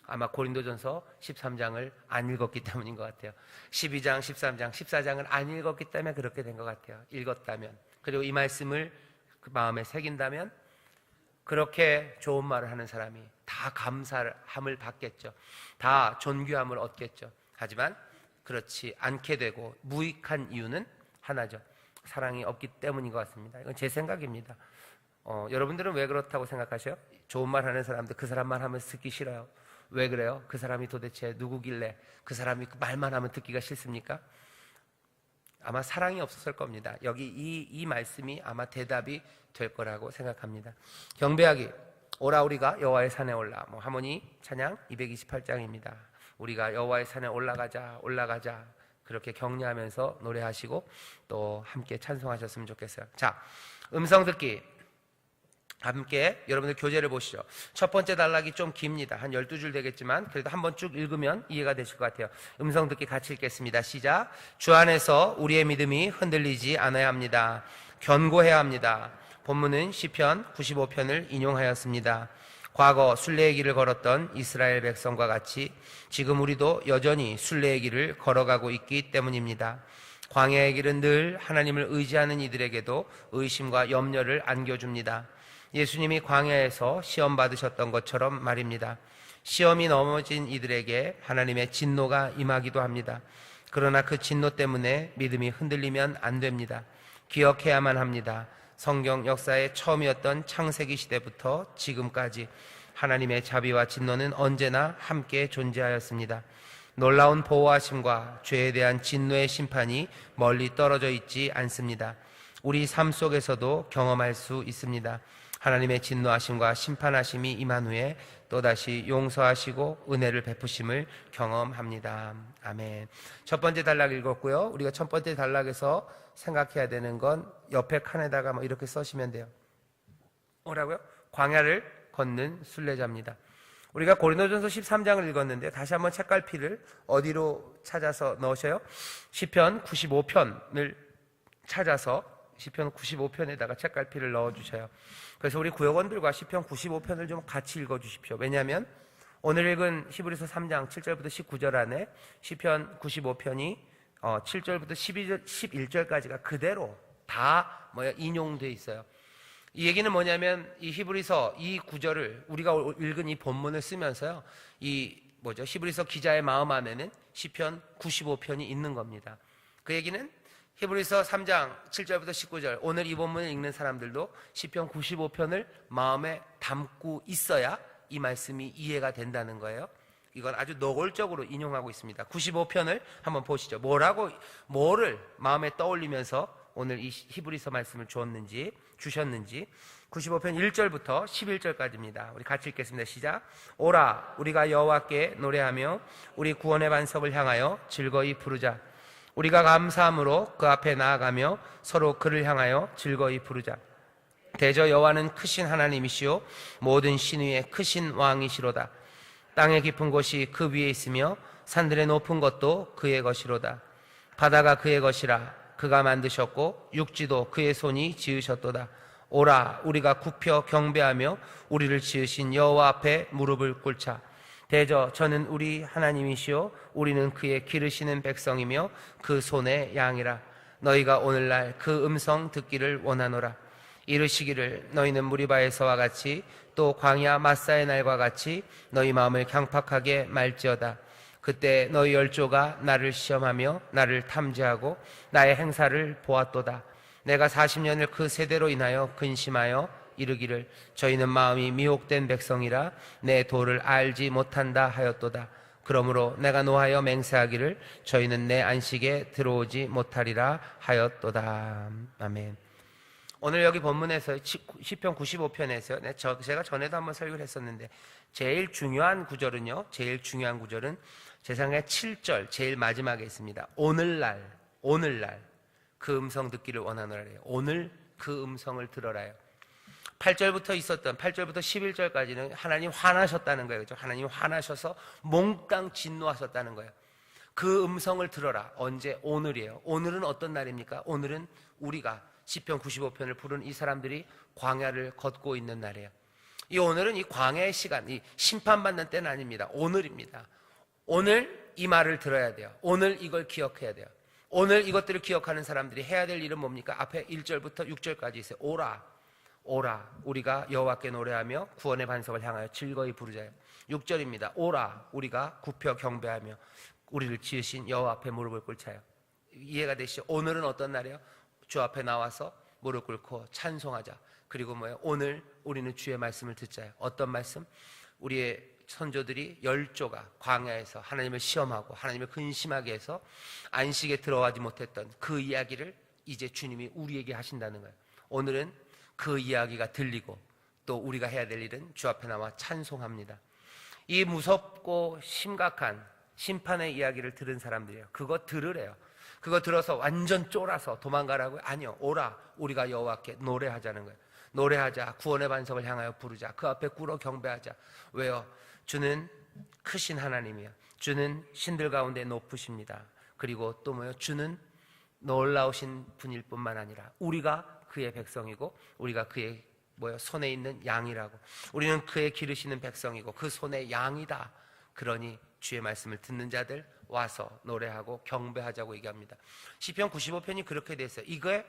아마 고린도전서 13장을 안 읽었기 때문인 것 같아요. 12장, 13장, 14장을 안 읽었기 때문에 그렇게 된 것 같아요. 읽었다면, 그리고 이 말씀을 그 마음에 새긴다면 그렇게 좋은 말을 하는 사람이 다 감사함을 받겠죠. 다 존귀함을 얻겠죠. 하지만 그렇지 않게 되고 무익한 이유는 하나죠. 사랑이 없기 때문인 것 같습니다. 이건 제 생각입니다. 여러분들은 왜 그렇다고 생각하셔요? 좋은 말 하는 사람들 그 사람 말 하면 듣기 싫어요. 왜 그래요? 그 사람이 도대체 누구길래 그 사람이 그 말만 하면 듣기가 싫습니까? 아마 사랑이 없었을 겁니다. 여기 이 말씀이 아마 대답이 될 거라고 생각합니다. 경배하기, 오라 우리가 여호와의 산에 올라. 하모니 찬양 228장입니다. 우리가 여호와의 산에 올라가자 올라가자 그렇게 격려하면서 노래하시고 또 함께 찬송하셨으면 좋겠어요. 자, 음성 듣기 함께 여러분들 교재를 보시죠. 첫 번째 단락이 좀 깁니다. 한 12줄 되겠지만 그래도 한번 쭉 읽으면 이해가 되실 것 같아요. 음성 듣기 같이 읽겠습니다. 시작. 주 안에서 우리의 믿음이 흔들리지 않아야 합니다. 견고해야 합니다. 본문은 시편 95편을 인용하였습니다. 과거 순례의 길을 걸었던 이스라엘 백성과 같이 지금 우리도 여전히 순례의 길을 걸어가고 있기 때문입니다. 광야의 길은 늘 하나님을 의지하는 이들에게도 의심과 염려를 안겨줍니다. 예수님이 광야에서 시험 받으셨던 것처럼 말입니다. 시험이 넘어진 이들에게 하나님의 진노가 임하기도 합니다. 그러나 그 진노 때문에 믿음이 흔들리면 안 됩니다. 기억해야만 합니다. 성경 역사의 처음이었던 창세기 시대부터 지금까지 하나님의 자비와 진노는 언제나 함께 존재하였습니다. 놀라운 보호하심과 죄에 대한 진노의 심판이 멀리 떨어져 있지 않습니다. 우리 삶 속에서도 경험할 수 있습니다. 하나님의 진노하심과 심판하심이 임한 후에 또다시 용서하시고 은혜를 베푸심을 경험합니다. 아멘. 첫 번째 단락 읽었고요. 우리가 첫 번째 단락에서 생각해야 되는 건 옆에 칸에다가 이렇게 써시면 돼요. 뭐라고요? 광야를 걷는 순례자입니다. 우리가 고린도전서 13장을 읽었는데 다시 한번 책갈피를 어디로 찾아서 넣으셔요? 시편 95편을 찾아서 시편 95편에다가 책갈피를 넣어주셔요. 그래서 우리 구역원들과 시편 95편을 좀 같이 읽어주십시오. 왜냐하면 오늘 읽은 히브리서 3장 7절부터 19절 안에 시편 95편이 7절부터 11절까지가 그대로 다 인용되어 있어요. 이 얘기는 뭐냐면 이 히브리서 이 구절을 우리가 읽은 이 본문을 쓰면서요, 히브리서 기자의 마음 안에는 시편 95편이 있는 겁니다. 그 얘기는 히브리서 3장 7절부터 19절 오늘 이 본문을 읽는 사람들도 시편 95편을 마음에 담고 있어야 이 말씀이 이해가 된다는 거예요. 이건 아주 노골적으로 인용하고 있습니다. 95편을 한번 보시죠. 뭐를 마음에 떠올리면서 오늘 이 히브리서 말씀을 주셨는지 95편 1절부터 11절까지입니다. 우리 같이 읽겠습니다. 시작. 오라 우리가 여호와께 노래하며 우리 구원의 반석을 향하여 즐거이 부르자. 우리가 감사함으로 그 앞에 나아가며 서로 그를 향하여 즐거이 부르자. 대저 여호와는 크신 하나님이시요 모든 신 위에 크신 왕이시로다. 땅의 깊은 곳이 그 위에 있으며 산들의 높은 것도 그의 것이로다. 바다가 그의 것이라 그가 만드셨고 육지도 그의 손이 지으셨도다. 오라 우리가 굽혀 경배하며 우리를 지으신 여호와 앞에 무릎을 꿇자. 대저 저는 우리 하나님이시요 우리는 그의 기르시는 백성이며 그 손의 양이라. 너희가 오늘날 그 음성 듣기를 원하노라. 이르시기를 너희는 무리바에서와 같이 또 광야 마사의 날과 같이 너희 마음을 강팍하게 말지어다. 그때 너희 열조가 나를 시험하며 나를 탐지하고 나의 행사를 보았도다. 내가 40년을 그 세대로 인하여 근심하여 이르기를 저희는 마음이 미혹된 백성이라 내 도를 알지 못한다 하였도다. 그러므로 내가 노하여 맹세하기를 저희는 내 안식에 들어오지 못하리라 하였도다. 아멘. 오늘 여기 본문에서 시편 95편에서 제가 전에도 한번 설교를 했었는데 제일 중요한 구절은 제 생각에 7절 제일 마지막에 있습니다. 오늘날 그 음성 듣기를 원하노라래요. 오늘 그 음성을 들어라요. 8절부터 11절까지는 하나님 화나셨다는 거예요. 그렇죠? 하나님 화나셔서 몽땅 진노하셨다는 거예요. 그 음성을 들어라. 언제? 오늘이에요. 오늘은 어떤 날입니까? 오늘은 우리가 시편 95편을 부른 이 사람들이 광야를 걷고 있는 날이에요. 이 오늘은 이 광야의 시간, 이 심판받는 때는 아닙니다. 오늘입니다. 오늘 이 말을 들어야 돼요. 오늘 이걸 기억해야 돼요. 오늘 이것들을 기억하는 사람들이 해야 될 일은 뭡니까? 앞에 1절부터 6절까지 있어요. 오라 우리가 여호와께 노래하며 구원의 반석을 향하여 즐거이 부르자요. 6절입니다. 오라 우리가 굽혀 경배하며 우리를 지으신 여호와 앞에 무릎을 꿇자요. 이해가 되시죠? 오늘은 어떤 날이에요? 주 앞에 나와서 무릎 꿇고 찬송하자. 그리고 뭐예요? 오늘 우리는 주의 말씀을 듣자요. 어떤 말씀? 우리의 선조들이 열조가 광야에서 하나님을 시험하고 하나님을 근심하게 해서 안식에 들어가지 못했던 그 이야기를 이제 주님이 우리에게 하신다는 거예요. 오늘은 그 이야기가 들리고 또 우리가 해야 될 일은 주 앞에 나와 찬송합니다. 이 무섭고 심각한 심판의 이야기를 들은 사람들이에요. 그거 들으래요. 그거 들어서 완전 쫄아서 도망가라고요? 아니요. 오라 우리가 여호와께 노래하자는 거예요. 노래하자. 구원의 반석을 향하여 부르자. 그 앞에 꿇어 경배하자. 왜요? 주는 크신 하나님이야. 주는 신들 가운데 높으십니다. 그리고 또 뭐예요? 주는 놀라우신 분일 뿐만 아니라 우리가 그의 백성이고 우리가 그의 손에 있는 양이라고. 우리는 그의 기르시는 백성이고 그 손의 양이다. 그러니 주의 말씀을 듣는 자들 와서 노래하고 경배하자고 얘기합니다. 시편 95편이 그렇게 돼 있어요. 이거에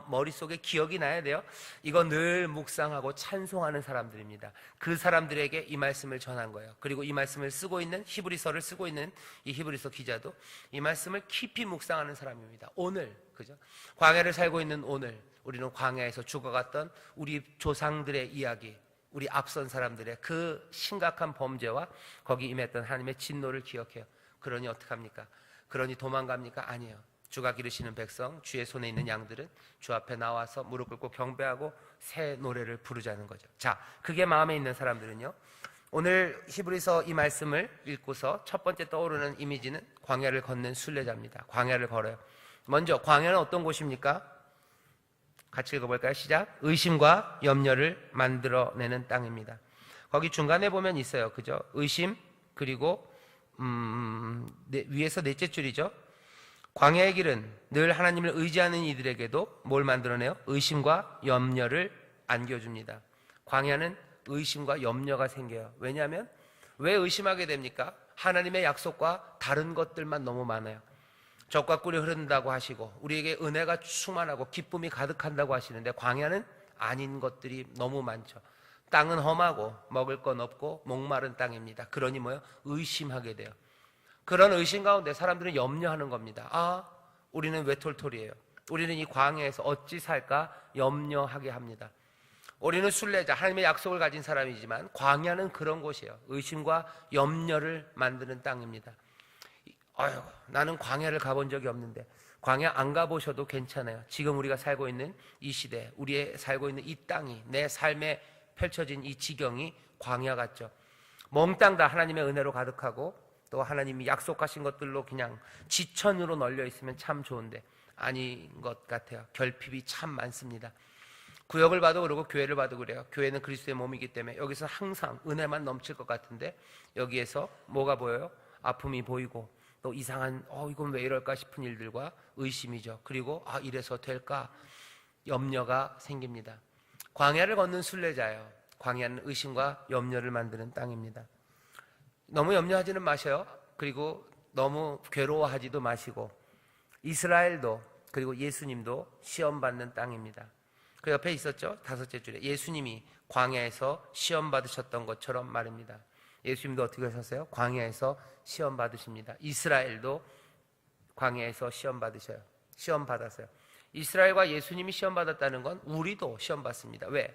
머릿속에 기억이 나야 돼요. 이거 늘 묵상하고 찬송하는 사람들입니다. 그 사람들에게 이 말씀을 전한 거예요. 그리고 이 말씀을 쓰고 있는 히브리서를 쓰고 있는 이 히브리서 기자도 이 말씀을 깊이 묵상하는 사람입니다. 오늘 그죠? 광야를 살고 있는 오늘 우리는 광야에서 죽어갔던 우리 조상들의 이야기, 우리 앞선 사람들의 그 심각한 범죄와 거기 임했던 하나님의 진노를 기억해요. 그러니 어떡합니까? 그러니 도망갑니까? 아니에요. 주가 기르시는 백성, 주의 손에 있는 양들은 주 앞에 나와서 무릎 꿇고 경배하고 새 노래를 부르자는 거죠. 자, 그게 마음에 있는 사람들은요, 오늘 히브리서 이 말씀을 읽고서 첫 번째 떠오르는 이미지는 광야를 걷는 순례자입니다. 광야를 걸어요. 먼저 광야는 어떤 곳입니까? 같이 읽어볼까요? 시작. 의심과 염려를 만들어내는 땅입니다. 거기 중간에 보면 있어요. 그죠? 의심, 그리고 위에서 넷째 줄이죠. 광야의 길은 늘 하나님을 의지하는 이들에게도 뭘 만들어내요? 의심과 염려를 안겨줍니다. 광야는 의심과 염려가 생겨요. 왜냐하면 왜 의심하게 됩니까? 하나님의 약속과 다른 것들만 너무 많아요. 젖과 꿀이 흐른다고 하시고 우리에게 은혜가 충만하고 기쁨이 가득한다고 하시는데 광야는 아닌 것들이 너무 많죠. 땅은 험하고 먹을 건 없고 목마른 땅입니다. 그러니 뭐예요? 의심하게 돼요. 그런 의심 가운데 사람들은 염려하는 겁니다. 아, 우리는 외톨토리예요. 우리는 이 광야에서 어찌 살까 염려하게 합니다. 우리는 순례자, 하나님의 약속을 가진 사람이지만 광야는 그런 곳이에요. 의심과 염려를 만드는 땅입니다. 아유, 나는 광야를 가본 적이 없는데 광야 안 가보셔도 괜찮아요. 지금 우리가 살고 있는 이 시대, 우리의 살고 있는 이 땅이, 내 삶에 펼쳐진 이 지경이 광야 같죠. 몽땅 다 하나님의 은혜로 가득하고 또 하나님이 약속하신 것들로 그냥 지천으로 널려 있으면 참 좋은데 아닌 것 같아요. 결핍이 참 많습니다. 구역을 봐도 그러고 교회를 봐도 그래요. 교회는 그리스도의 몸이기 때문에 여기서 항상 은혜만 넘칠 것 같은데 여기에서 뭐가 보여요? 아픔이 보이고 또 이상한 이건 왜 이럴까 싶은 일들과 의심이죠. 그리고 이래서 될까 염려가 생깁니다. 광야를 걷는 순례자예요. 광야는 의심과 염려를 만드는 땅입니다. 너무 염려하지는 마셔요. 그리고 너무 괴로워하지도 마시고 이스라엘도 그리고 예수님도 시험받는 땅입니다. 그 옆에 있었죠. 5째 줄에 예수님이 광야에서 시험 받으셨던 것처럼 말입니다. 예수님도 어떻게 하셨어요? 광야에서 시험 받으십니다. 이스라엘도 광야에서 시험 받으셔요. 시험 받았어요. 이스라엘과 예수님이 시험 받았다는 건 우리도 시험 받습니다. 왜?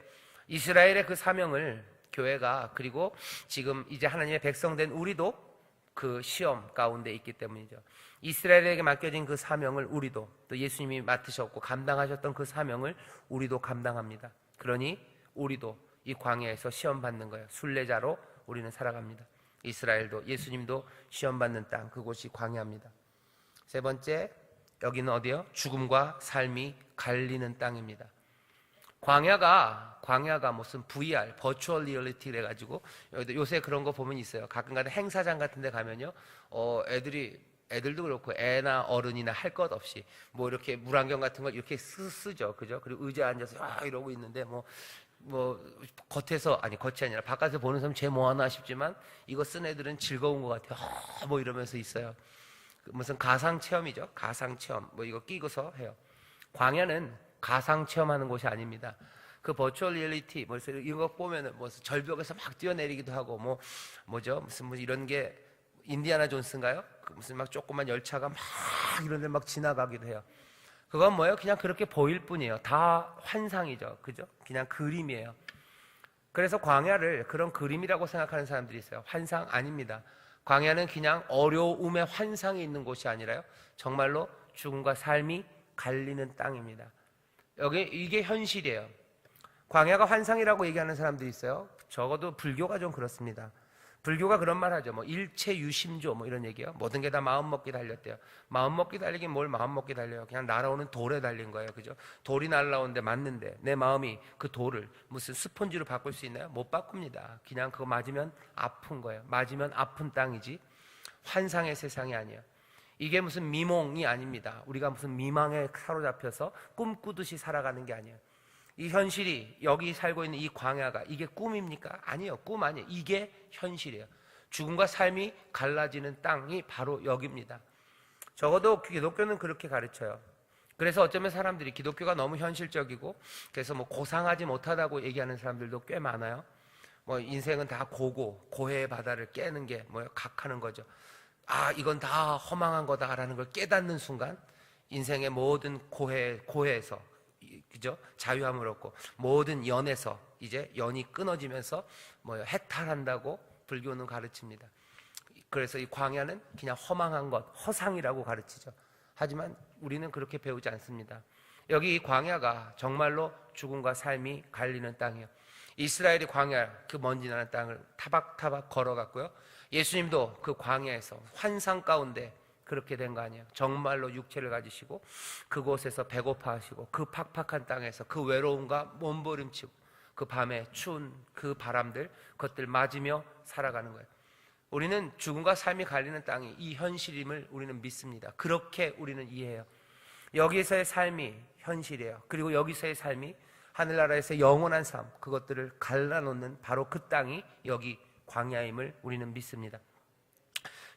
이스라엘의 그 사명을 교회가, 그리고 지금 이제 하나님의 백성된 우리도 그 시험 가운데 있기 때문이죠. 이스라엘에게 맡겨진 그 사명을 우리도, 또 예수님이 맡으셨고 감당하셨던 그 사명을 우리도 감당합니다. 그러니 우리도 이 광야에서 시험 받는 거예요. 순례자로 우리는 살아갑니다. 이스라엘도, 예수님도 시험 받는 땅, 그곳이 광야입니다. 세 번째, 여기는 어디요? 죽음과 삶이 갈리는 땅입니다. 광야가 무슨 VR, 버추얼 리얼리티래 가지고 요새 그런 거 보면 있어요. 가끔가다 행사장 같은 데 가면요. 애들도 그렇고 애나 어른이나 할 것 없이 뭐 이렇게 물안경 같은 걸 이렇게 쓰죠. 그죠? 그리고 의자에 앉아서 이러고 있는데 뭐 겉이 아니라 바깥에서 보는 사람 쟤 뭐 하나 싶지만 이거 쓴 애들은 즐거운 것 같아요. 뭐 이러면서 있어요. 무슨 가상 체험이죠. 가상 체험. 뭐 이거 끼고서 해요. 광야는 가상 체험하는 곳이 아닙니다. 그 버추얼 리얼리티 이거 보면은 절벽에서 막 뛰어내리기도 하고 무슨 이런 게 인디아나 존스인가요? 무슨 막 조그만 열차가 막 이런 데 막 지나가기도 해요. 그건 뭐예요? 그냥 그렇게 보일 뿐이에요. 다 환상이죠. 그죠? 그냥 그림이에요. 그래서 광야를 그런 그림이라고 생각하는 사람들이 있어요. 환상 아닙니다. 광야는 그냥 어려움의 환상이 있는 곳이 아니라요. 정말로 죽음과 삶이 갈리는 땅입니다. 이게 현실이에요. 광야가 환상이라고 얘기하는 사람들이 있어요. 적어도 불교가 좀 그렇습니다. 불교가 그런 말 하죠. 일체유심조 이런 얘기요. 모든 게 다 마음먹기 달렸대요. 마음먹기 달리긴 뭘 마음먹기 달려요. 그냥 날아오는 돌에 달린 거예요. 그죠? 돌이 날아오는데 맞는데 내 마음이 그 돌을 무슨 스펀지로 바꿀 수 있나요? 못 바꿉니다. 그냥 그거 맞으면 아픈 거예요. 맞으면 아픈 땅이지 환상의 세상이 아니에요. 이게 무슨 미몽이 아닙니다. 우리가 무슨 미망에 사로잡혀서 꿈꾸듯이 살아가는 게 아니에요. 이 현실이, 여기 살고 있는 이 광야가 이게 꿈입니까? 아니에요. 꿈 아니에요. 이게 현실이에요. 죽음과 삶이 갈라지는 땅이 바로 여기입니다. 적어도 기독교는 그렇게 가르쳐요. 그래서 어쩌면 사람들이 기독교가 너무 현실적이고 그래서 고상하지 못하다고 얘기하는 사람들도 꽤 많아요. 인생은 다 고해의 바다를 깨는 게 각하는 거죠. 이건 다 허망한 거다라는 걸 깨닫는 순간 인생의 모든 고해에서 그죠? 자유함을 얻고 모든 연에서 이제 연이 끊어지면서 해탈한다고 불교는 가르칩니다. 그래서 이 광야는 그냥 허망한 것, 허상이라고 가르치죠. 하지만 우리는 그렇게 배우지 않습니다. 여기 이 광야가 정말로 죽음과 삶이 갈리는 땅이에요. 이스라엘이 광야, 그 먼지 나는 땅을 타박타박 걸어갔고요. 예수님도 그 광야에서 환상 가운데 그렇게 된 거 아니에요. 정말로 육체를 가지시고 그곳에서 배고파하시고 그 팍팍한 땅에서 그 외로움과 몸부림치고 그 밤에 추운 그 바람들, 그것들 맞으며 살아가는 거예요. 우리는 죽음과 삶이 갈리는 땅이 이 현실임을 우리는 믿습니다. 그렇게 우리는 이해해요. 여기서의 삶이 현실이에요. 그리고 여기서의 삶이 하늘나라에서 영원한 삶, 그것들을 갈라놓는 바로 그 땅이 여기 광야임을 우리는 믿습니다.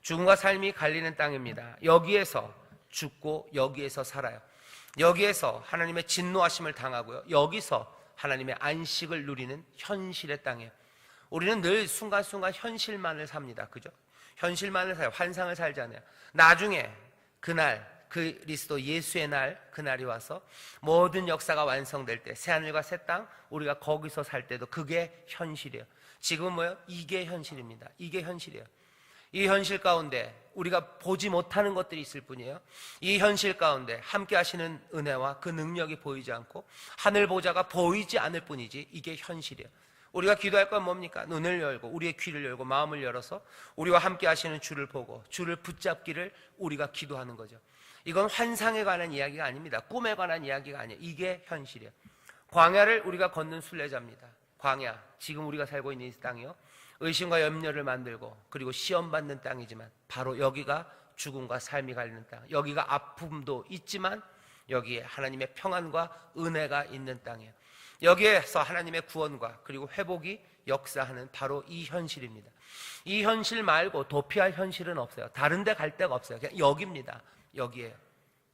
죽음과 삶이 갈리는 땅입니다. 여기에서 죽고 여기에서 살아요. 여기에서 하나님의 진노하심을 당하고요. 여기서 하나님의 안식을 누리는 현실의 땅이에요. 우리는 늘 순간순간 현실만을 삽니다. 그죠? 현실만을 살아요. 환상을 살지 않아요. 나중에 그날, 그리스도 예수의 날, 그날이 와서 모든 역사가 완성될 때 새하늘과 새 땅, 우리가 거기서 살 때도 그게 현실이에요. 지금은 뭐예요? 이게 현실입니다. 이게 현실이에요. 이 현실 가운데 우리가 보지 못하는 것들이 있을 뿐이에요. 이 현실 가운데 함께 하시는 은혜와 그 능력이 보이지 않고 하늘 보좌가 보이지 않을 뿐이지 이게 현실이에요. 우리가 기도할 건 뭡니까? 눈을 열고 우리의 귀를 열고 마음을 열어서 우리와 함께 하시는 주를 보고 주를 붙잡기를 우리가 기도하는 거죠. 이건 환상에 관한 이야기가 아닙니다. 꿈에 관한 이야기가 아니에요. 이게 현실이에요. 광야를 우리가 걷는 순례자입니다. 광야, 지금 우리가 살고 있는 이 땅이요, 의심과 염려를 만들고 그리고 시험받는 땅이지만 바로 여기가 죽음과 삶이 갈리는 땅, 여기가 아픔도 있지만 여기에 하나님의 평안과 은혜가 있는 땅이에요. 여기에서 하나님의 구원과 그리고 회복이 역사하는 바로 이 현실입니다. 이 현실 말고 도피할 현실은 없어요. 다른 데 갈 데가 없어요. 그냥 여기입니다. 여기에요.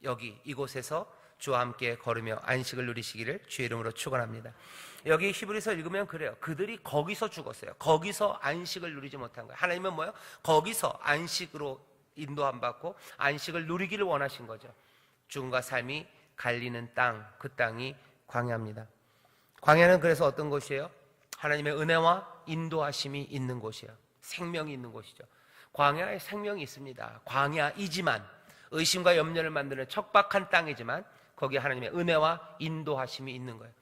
여기 이곳에서 주와 함께 걸으며 안식을 누리시기를 주의 이름으로 축원합니다. 여기 히브리서 읽으면 그래요. 그들이 거기서 죽었어요. 거기서 안식을 누리지 못한 거예요. 하나님은 뭐예요? 거기서 안식으로 인도함 받고 안식을 누리기를 원하신 거죠. 죽음과 삶이 갈리는 땅, 그 땅이 광야입니다. 광야는 그래서 어떤 곳이에요? 하나님의 은혜와 인도하심이 있는 곳이에요. 생명이 있는 곳이죠. 광야에 생명이 있습니다. 광야이지만, 의심과 염려를 만드는 척박한 땅이지만 거기에 하나님의 은혜와 인도하심이 있는 거예요.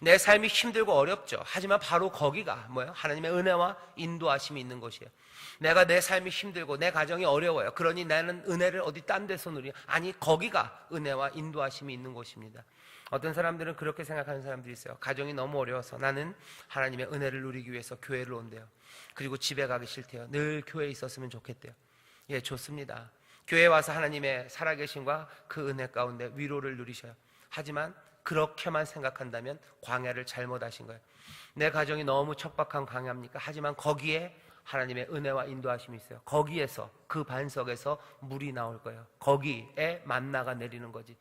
내 삶이 힘들고 어렵죠. 하지만 바로 거기가 뭐예요? 하나님의 은혜와 인도하심이 있는 곳이에요. 내가 내 삶이 힘들고 내 가정이 어려워요. 그러니 나는 은혜를 어디 딴 데서 누리? 아니, 거기가 은혜와 인도하심이 있는 곳입니다. 어떤 사람들은 그렇게 생각하는 사람들이 있어요. 가정이 너무 어려워서 나는 하나님의 은혜를 누리기 위해서 교회를 온대요. 그리고 집에 가기 싫대요. 늘 교회에 있었으면 좋겠대요. 예, 좋습니다. 교회에 와서 하나님의 살아계심과 그 은혜 가운데 위로를 누리셔요. 하지만 그렇게만 생각한다면 광야를 잘못하신 거예요. 내 가정이 너무 척박한 광야입니까? 하지만 거기에 하나님의 은혜와 인도하심이 있어요. 거기에서, 그 반석에서 물이 나올 거예요. 거기에 만나가 내리는 거지.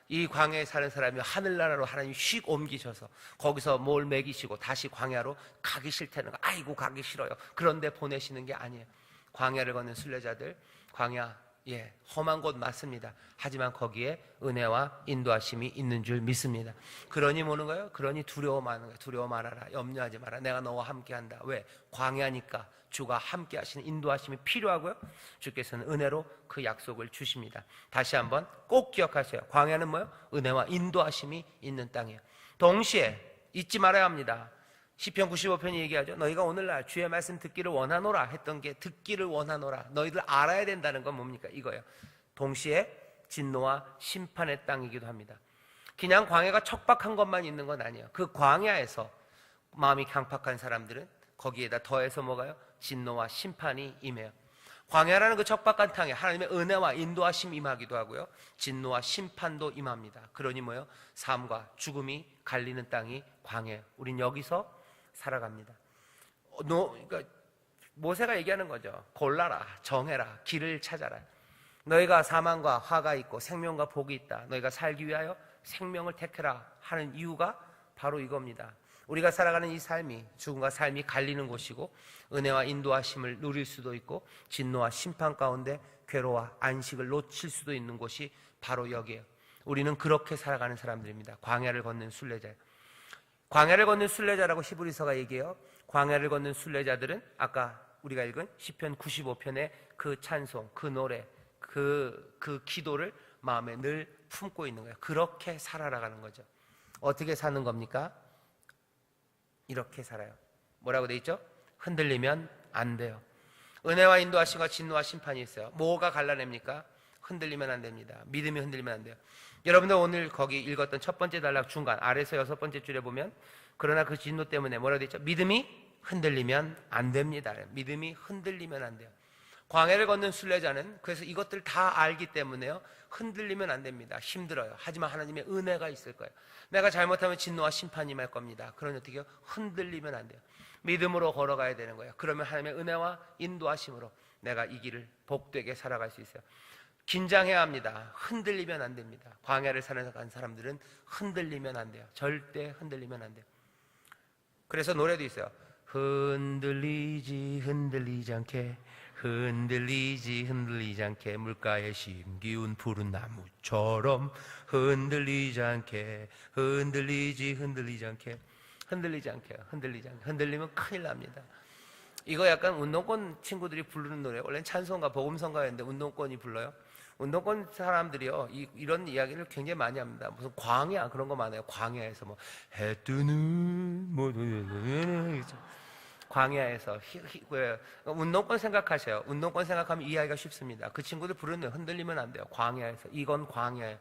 이 광야에 사는 사람이 하늘나라로 하나님이 휙 옮기셔서 거기서 뭘 먹이시고 다시 광야로 가기 싫다는 거. 아이고, 가기 싫어요. 그런데 보내시는 게 아니에요. 광야를 걷는 순례자들, 광야, 예, 험한 곳 맞습니다. 하지만 거기에 은혜와 인도하심이 있는 줄 믿습니다. 그러니 뭐는 거예요? 그러니 두려워 마는 거예요. 두려워 말아라. 염려하지 마라. 내가 너와 함께한다. 왜? 광야니까 주가 함께 하시는 인도하심이 필요하고요. 주께서는 은혜로 그 약속을 주십니다. 다시 한번 꼭 기억하세요. 광야는 뭐예요? 은혜와 인도하심이 있는 땅이에요. 동시에 잊지 말아야 합니다. 시편 95편이 얘기하죠. 너희가 오늘날 주의 말씀 듣기를 원하노라 했던 게 듣기를 원하노라. 너희들 알아야 된다는 건 뭡니까? 이거예요. 동시에 진노와 심판의 땅이기도 합니다. 그냥 광야가 척박한 것만 있는 건 아니에요. 그 광야에서 마음이 강팍한 사람들은 거기에다 더해서 뭐가요? 진노와 심판이 임해요. 광야라는 그 척박한 땅에 하나님의 은혜와 인도하심 임하기도 하고요. 진노와 심판도 임합니다. 그러니 뭐예요? 삶과 죽음이 갈리는 땅이 광야예요. 우린 여기서 살아갑니다. 그러니까 모세가 얘기하는 거죠. 골라라, 정해라, 길을 찾아라. 너희가 사망과 화가 있고 생명과 복이 있다. 너희가 살기 위하여 생명을 택해라 하는 이유가 바로 이겁니다. 우리가 살아가는 이 삶이 죽음과 삶이 갈리는 곳이고 은혜와 인도하심을 누릴 수도 있고 진노와 심판 가운데 괴로워 안식을 놓칠 수도 있는 곳이 바로 여기에요. 우리는 그렇게 살아가는 사람들입니다. 광야를 걷는 순례자. 광야를 걷는 순례자라고 히브리서가 얘기해요. 광야를 걷는 순례자들은 아까 우리가 읽은 시편 95편의 그 찬송, 그 노래, 그 기도를 마음에 늘 품고 있는 거예요. 그렇게 살아가는 거죠. 어떻게 사는 겁니까? 이렇게 살아요. 뭐라고 돼 있죠? 흔들리면 안 돼요. 은혜와 인도하심과 진노와 심판이 있어요. 뭐가 갈라냅니까? 흔들리면 안 됩니다. 믿음이 흔들리면 안 돼요. 여러분들 오늘 거기 읽었던 첫 번째 단락 중간 아래서 여섯 번째 줄에 보면 그러나 그 진노 때문에 뭐라고 돼 있죠? 믿음이 흔들리면 안 됩니다. 믿음이 흔들리면 안 돼요. 광야를 걷는 순례자는 그래서 이것들 다 알기 때문에요. 흔들리면 안 됩니다. 힘들어요. 하지만 하나님의 은혜가 있을 거예요. 내가 잘못하면 진노와 심판이 임할 겁니다. 그러니 어떻게 해요? 흔들리면 안 돼요. 믿음으로 걸어가야 되는 거예요. 그러면 하나님의 은혜와 인도하심으로 내가 이 길을 복되게 살아갈 수 있어요. 긴장해야 합니다. 흔들리면 안 됩니다. 광야를 살아가는 사람들은 흔들리면 안 돼요. 절대 흔들리면 안 돼요. 그래서 노래도 있어요. 흔들리지 않게 흔들리지 않게 물가에 심기운 푸른 나무처럼 흔들리지 않게 흔들리지 않게 흔들리면 큰일 납니다. 이거 약간 운동권 친구들이 부르는 노래. 원래는 찬송가 복음성가였는데 운동권이 불러요. 운동권 사람들이요 이런 이야기를 굉장히 많이 합니다. 무슨 광야 그런 거 많아요. 광야에서 뭐 해 뜨는 뭐 광야에서 운동권 생각하세요. 운동권 생각하면 이해하기가 쉽습니다. 그 친구들 부르는 흔들리면 안 돼요. 광야에서 이건 광야예요.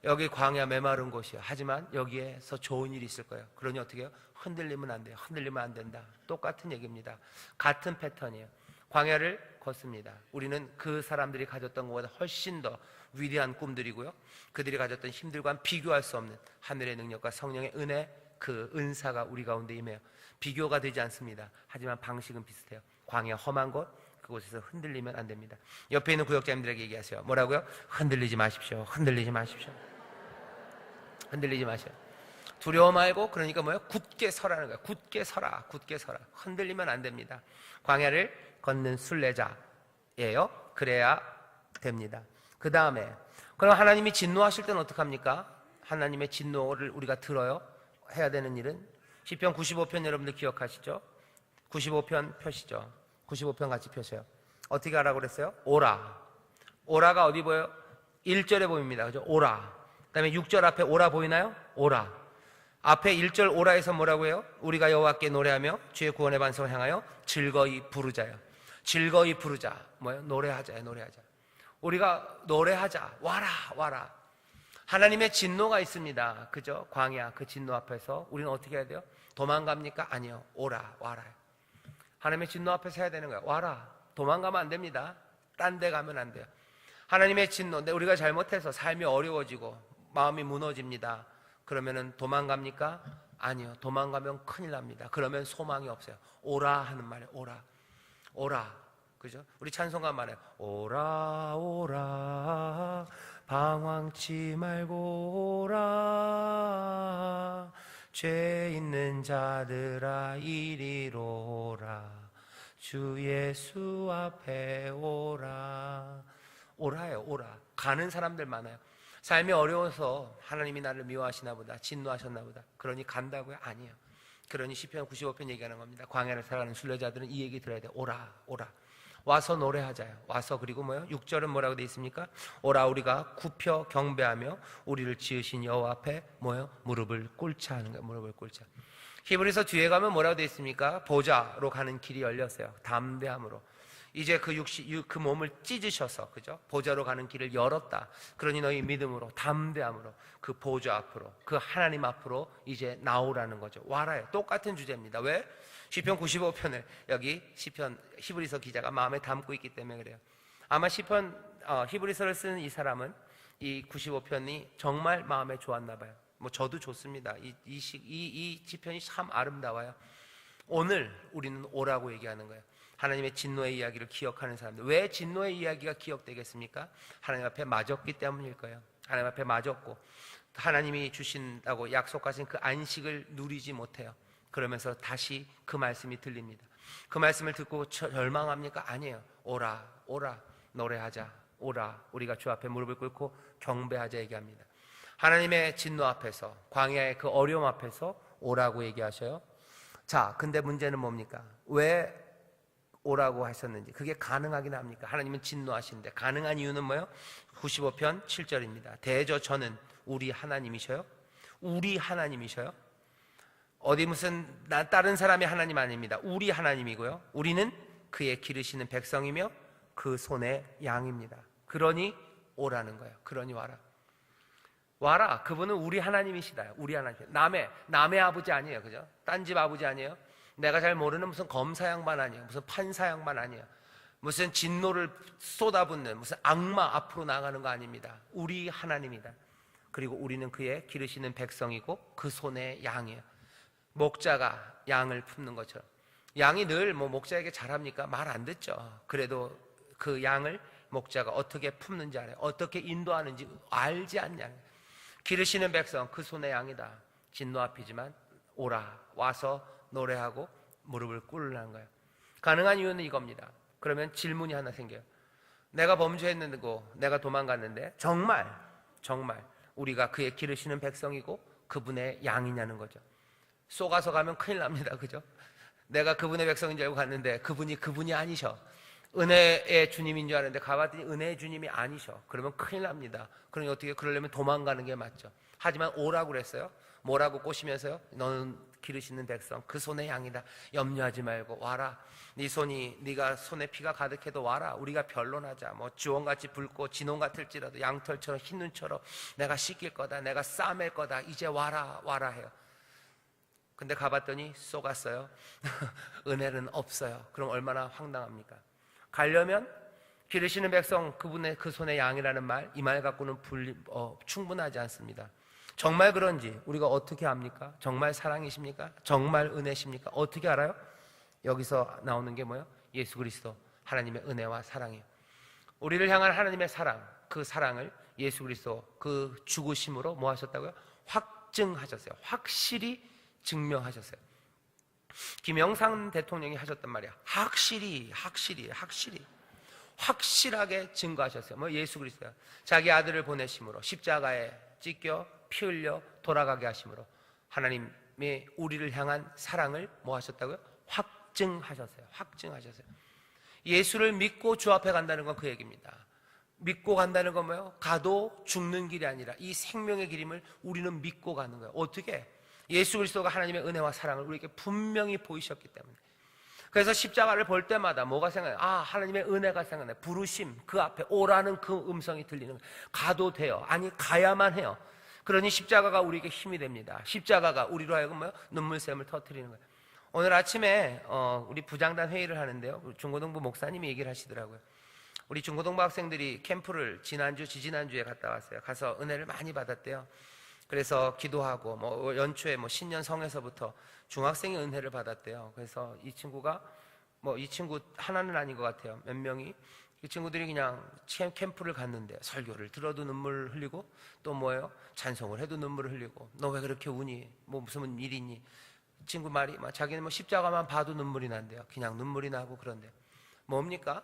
여기 광야 메마른 곳이에요. 하지만 여기에서 좋은 일이 있을 거예요. 그러니 어떻게 해요? 흔들리면 안 돼요. 흔들리면 안 된다. 똑같은 얘기입니다. 같은 패턴이에요. 광야를 걷습니다. 우리는 그 사람들이 가졌던 것보다 훨씬 더 위대한 꿈들이고요. 그들이 가졌던 힘들과는 비교할 수 없는 하늘의 능력과 성령의 은혜, 그 은사가 우리 가운데 임해요. 비교가 되지 않습니다. 하지만 방식은 비슷해요. 광야 험한 곳, 그곳에서 흔들리면 안 됩니다. 옆에 있는 구역자님들에게 얘기하세요. 뭐라고요? 흔들리지 마십시오. 흔들리지 마십시오. 흔들리지 마셔요. 두려워 말고, 그러니까 뭐예요? 굳게 서라는 거예요. 굳게 서라, 굳게 서라. 흔들리면 안 됩니다. 광야를 걷는 순례자예요. 그래야 됩니다. 그 다음에, 그럼 하나님이 진노하실 때는 어떡합니까? 하나님의 진노를 우리가 들어요. 해야 되는 일은 시편 95편 여러분들 기억하시죠? 95편 펴시죠. 95편 같이 펴세요. 어떻게 하라고 그랬어요? 오라. 오라가 어디 보여요? 1절에 보입니다. 그죠? 오라. 그 다음에 6절 앞에 오라 보이나요? 오라. 앞에 1절 오라에서 뭐라고 해요? 우리가 여호와께 노래하며 주의 구원의 반성을 향하여 즐거이 부르자요. 즐거이 부르자. 뭐예요? 노래하자요. 노래하자. 우리가 노래하자. 와라 와라. 하나님의 진노가 있습니다. 그죠? 광야 그 진노 앞에서 우리는 어떻게 해야 돼요? 도망갑니까? 아니요. 오라 와라. 하나님의 진노 앞에서 해야 되는 거예요. 와라. 도망가면 안 됩니다. 딴 데 가면 안 돼요. 하나님의 진노, 우리가 잘못해서 삶이 어려워지고 마음이 무너집니다. 그러면은 도망갑니까? 아니요. 도망가면 큰일 납니다. 그러면 소망이 없어요. 오라 하는 말이에요. 오라. 오라. 그죠? 우리 찬송가 말해요. 오라 오라 방황치 말고 오라 죄 있는 자들아 이리로 오라 주 예수 앞에 오라. 오라예요. 오라. 가는 사람들 많아요. 삶이 어려워서 하나님이 나를 미워하시나 보다, 진노하셨나 보다. 그러니 간다고요? 아니에요. 그러니 시편 95편 얘기하는 겁니다. 광야를 살아가는 순례자들은 이 얘기 들어야 돼요. 오라 오라. 와서 노래하자요. 와서. 그리고 뭐요? 6절은 뭐라고 되어 있습니까? 오라 우리가 굽혀 경배하며 우리를 지으신 여호와 앞에 뭐요? 무릎을 꿇자 하는 거예요. 무릎을 꿇자. 히브리서 뒤에 가면 뭐라고 되어 있습니까? 보좌로 가는 길이 열렸어요. 담대함으로. 이제 그 몸을 찢으셔서, 그죠? 보좌로 가는 길을 열었다. 그러니 너희 믿음으로, 담대함으로 그 보좌 앞으로, 그 하나님 앞으로 이제 나오라는 거죠. 와라요. 똑같은 주제입니다. 왜? 시편 95편을 여기 히브리서 기자가 마음에 담고 있기 때문에 그래요. 아마 히브리서를 쓰는 이 사람은 이 95편이 정말 마음에 좋았나 봐요. 뭐 저도 좋습니다. 이 시편이 참 아름다워요. 오늘 우리는 오라고 얘기하는 거예요. 하나님의 진노의 이야기를 기억하는 사람들. 왜 진노의 이야기가 기억되겠습니까? 하나님 앞에 맞았기 때문일 거예요. 하나님 앞에 맞았고 하나님이 주신다고 약속하신 그 안식을 누리지 못해요. 그러면서 다시 그 말씀이 들립니다. 그 말씀을 듣고 절망합니까? 아니에요. 오라 오라 노래하자. 오라 우리가 주 앞에 무릎을 꿇고 경배하자 얘기합니다. 하나님의 진노 앞에서, 광야의 그 어려움 앞에서 오라고 얘기하셔요. 자, 근데 문제는 뭡니까? 왜 오라고 하셨는지, 그게 가능하긴 합니까? 하나님은 진노하시는데 가능한 이유는 뭐예요? 95편 7절입니다. 대저 저는 우리 하나님이셔요. 우리 하나님이셔요. 어디 무슨 다른 사람의 하나님 아닙니다. 우리 하나님이고요. 우리는 그의 기르시는 백성이며 그 손의 양입니다. 그러니 오라는 거예요. 그러니 와라. 와라. 그분은 우리 하나님이시다. 우리 하나님. 남의 아버지 아니에요. 그죠? 딴 집 아버지 아니에요. 내가 잘 모르는 무슨 검사 양반 아니에요. 무슨 판사 양반 아니에요. 무슨 진노를 쏟아붓는 무슨 악마 앞으로 나가는 거 아닙니다. 우리 하나님이다. 그리고 우리는 그의 기르시는 백성이고 그 손의 양이에요. 목자가 양을 품는 것처럼. 양이 늘 목자에게 잘합니까? 말 안 듣죠. 그래도 그 양을 목자가 어떻게 품는지 알아요. 어떻게 인도하는지 알지 않냐. 기르시는 백성 그 손의 양이다. 진노 앞이지만 오라 와서 노래하고 무릎을 꿇으라는 거예요. 가능한 이유는 이겁니다. 그러면 질문이 하나 생겨요. 내가 범죄했는데 내가 도망갔는데 정말 우리가 그의 기르시는 백성이고 그분의 양이냐는 거죠. 쏘가서 가면 큰일 납니다. 그죠? 내가 그분의 백성인 줄 알고 갔는데 그분이 아니셔. 은혜의 주님인 줄 알았는데 가봤더니 은혜의 주님이 아니셔. 그러면 큰일 납니다. 그러니 어떻게 그러려면 도망가는 게 맞죠. 하지만 오라고 그랬어요. 뭐라고 꼬시면서요? 너는 기르시는 백성 그 손의 양이다. 염려하지 말고 와라. 네가 손에 피가 가득해도 와라. 우리가 변론하자. 주홍같이 붉고 진홍 같을지라도 양털처럼 흰 눈처럼 내가 씻길 거다. 내가 싸맬 거다. 이제 와라 해요. 근데 가봤더니 쏘갔어요. 은혜는 없어요. 그럼 얼마나 황당합니까? 가려면 기르시는 백성 그분의 그 손의 양이라는 말, 이 말 갖고는 충분하지 않습니다. 정말 그런지 우리가 어떻게 압니까? 정말 사랑이십니까? 정말 은혜십니까? 어떻게 알아요? 여기서 나오는 게 뭐예요? 예수 그리스도 하나님의 은혜와 사랑이에요. 우리를 향한 하나님의 사랑, 그 사랑을 예수 그리스도 그 죽으심으로 뭐 하셨다고요? 확증하셨어요. 확실히 증명하셨어요. 김영삼 대통령이 하셨단 말이야. 확실하게 증거하셨어요. 뭐 예수 그리스도요. 자기 아들을 보내심으로 십자가에 찢겨 피 흘려 돌아가게 하심으로 하나님의 우리를 향한 사랑을 뭐 하셨다고요? 확증하셨어요. 예수를 믿고 주 앞에 간다는 건 그 얘기입니다. 믿고 간다는 건 뭐예요? 가도 죽는 길이 아니라 이 생명의 길임을 우리는 믿고 가는 거예요. 어떻게? 예수 그리스도가 하나님의 은혜와 사랑을 우리에게 분명히 보이셨기 때문에. 그래서 십자가를 볼 때마다 뭐가 생각나요? 하나님의 은혜가 생각나요. 부르심, 그 앞에 오라는 그 음성이 들리는 거예요. 가도 돼요. 아니, 가야만 해요. 그러니 십자가가 우리에게 힘이 됩니다. 십자가가 우리로 하여금 뭐예요? 눈물샘을 터뜨리는 거예요. 오늘 아침에 우리 부장단 회의를 하는데요. 중고등부 목사님이 얘기를 하시더라고요. 우리 중고등부 학생들이 캠프를 지지난주에 갔다 왔어요. 가서 은혜를 많이 받았대요. 그래서 기도하고 뭐 연초에 뭐 신년 성에서부터 중학생이 은혜를 받았대요. 그래서 이 친구가 이 친구 하나는 아닌 것 같아요. 몇 명이 이 친구들이 그냥 캠프를 갔는데 설교를 들어도 눈물 흘리고 또 뭐예요? 찬송을 해도 눈물을 흘리고 너 왜 그렇게 우니? 뭐 무슨 일이 있니? 이 친구 말이 자기는 십자가만 봐도 눈물이 난대요. 그냥 눈물이 나고 그런데요. 뭡니까?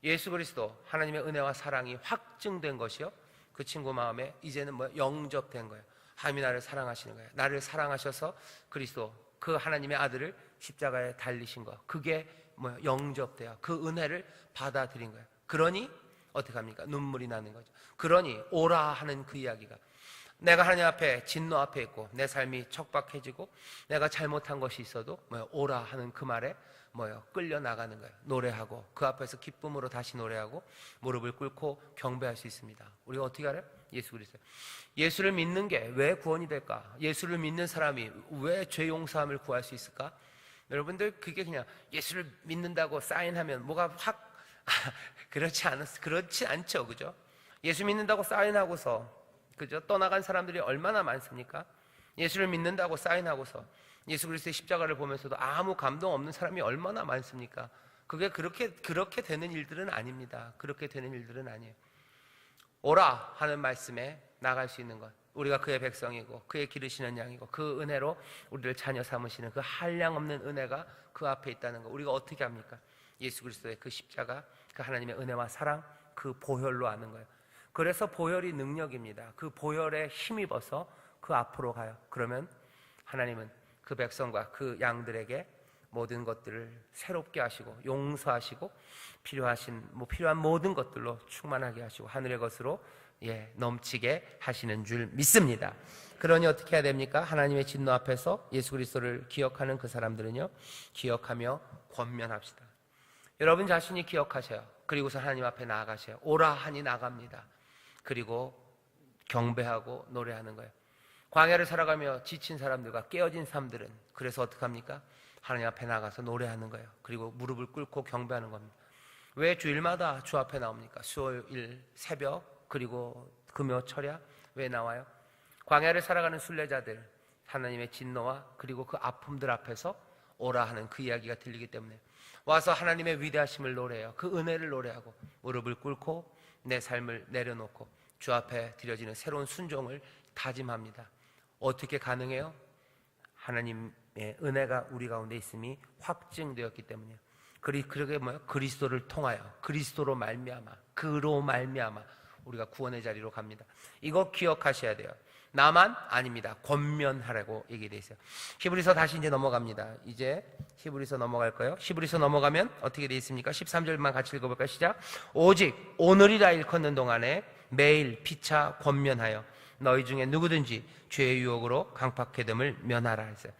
예수 그리스도 하나님의 은혜와 사랑이 확증된 것이요. 그 친구 마음에 이제는 영접된 거예요. 하나님이 나를 사랑하시는 거예요. 나를 사랑하셔서 그리스도 그 하나님의 아들을 십자가에 달리신 거. 그게 영접돼요. 그 은혜를 받아들인 거예요. 그러니 어떻게 합니까? 눈물이 나는 거죠. 그러니 오라 하는 그 이야기가 내가 하나님 앞에 진노 앞에 있고 내 삶이 척박해지고 내가 잘못한 것이 있어도 오라 하는 그 말에 끌려 나가는 거예요. 노래하고 그 앞에서 기쁨으로 다시 노래하고 무릎을 꿇고 경배할 수 있습니다. 우리가 어떻게 알아요? 예수 그리스도. 예수를 믿는 게 왜 구원이 될까? 예수를 믿는 사람이 왜 죄 용서함을 구할 수 있을까? 여러분들 그게 그냥 예수를 믿는다고 사인하면 뭐가 확 그렇지 않죠, 그죠? 예수 믿는다고 사인하고서 그죠? 떠나간 사람들이 얼마나 많습니까? 예수를 믿는다고 사인하고서 예수 그리스도의 십자가를 보면서도 아무 감동 없는 사람이 얼마나 많습니까? 그게 그렇게 되는 일들은 아닙니다. 그렇게 되는 일들은 아니에요. 오라 하는 말씀에 나갈 수 있는 것. 우리가 그의 백성이고 그의 기르시는 양이고 그 은혜로 우리를 자녀 삼으시는 그 한량없는 은혜가 그 앞에 있다는 것. 우리가 어떻게 합니까? 예수 그리스도의 그 십자가, 그 하나님의 은혜와 사랑, 그 보혈로 아는 거예요. 그래서 보혈이 능력입니다. 그 보혈에 힘입어서 그 앞으로 가요. 그러면 하나님은 그 백성과 그 양들에게 모든 것들을 새롭게 하시고 용서하시고 필요한 모든 것들로 충만하게 하시고 하늘의 것으로 넘치게 하시는 줄 믿습니다. 그러니 어떻게 해야 됩니까? 하나님의 진노 앞에서 예수 그리스도를 기억하는 그 사람들은요, 기억하며 권면합시다. 여러분 자신이 기억하셔요. 그리고서 하나님 앞에 나아가셔요. 오라 하니 나갑니다. 그리고 경배하고 노래하는 거예요. 광야를 살아가며 지친 사람들과 깨어진 사람들은 그래서 어떻게 합니까? 하나님 앞에 나가서 노래하는 거예요. 그리고 무릎을 꿇고 경배하는 겁니다. 왜 주일마다 주 앞에 나옵니까? 수요일 새벽 그리고 금요 철야 왜 나와요? 광야를 살아가는 순례자들 하나님의 진노와 그리고 그 아픔들 앞에서 오라 하는 그 이야기가 들리기 때문에 와서 하나님의 위대하심을 노래해요. 그 은혜를 노래하고 무릎을 꿇고 내 삶을 내려놓고 주 앞에 드려지는 새로운 순종을 다짐합니다. 어떻게 가능해요? 하나님의 은혜가 우리 가운데 있음이 확증되었기 때문이에요. 그러게 그리스도를 통하여 그리스도로 말미암아 그로 말미암아 우리가 구원의 자리로 갑니다. 이거 기억하셔야 돼요. 나만 아닙니다. 권면하라고 얘기되어 있어요. 히브리서 다시 이제 넘어갑니다. 이제 히브리서 넘어갈 거예요. 히브리서 넘어가면 어떻게 되어 있습니까? 13절만 같이 읽어볼까요? 시작. 오직 오늘이라 일컫는 동안에 매일 피차 권면하여 너희 중에 누구든지 죄의 유혹으로 강팍해됨을 면하라 했어요.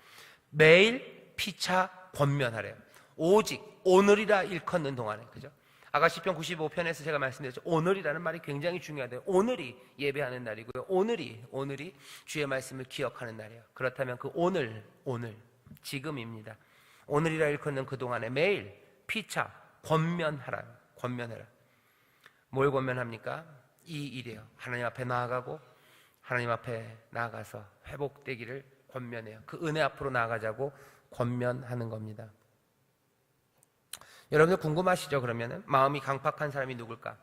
매일 피차 권면하래요. 오직 오늘이라 일컫는 동안에, 그죠? 아까 시편 95편에서 제가 말씀드렸죠. 오늘이라는 말이 굉장히 중요하대요. 오늘이 예배하는 날이고요. 오늘이 주의 말씀을 기억하는 날이에요. 그렇다면 그 오늘 지금입니다. 오늘이라 일컫는 그 동안에 매일 피차 권면하라. 뭘 권면합니까? 이 일이에요. 하나님 앞에 나아가고 하나님 앞에 나아가서 회복되기를 권면해요. 그 은혜 앞으로 나아가자고 권면하는 겁니다. 여러분들 궁금하시죠? 그러면은 마음이 강팍한 사람이 누굴까?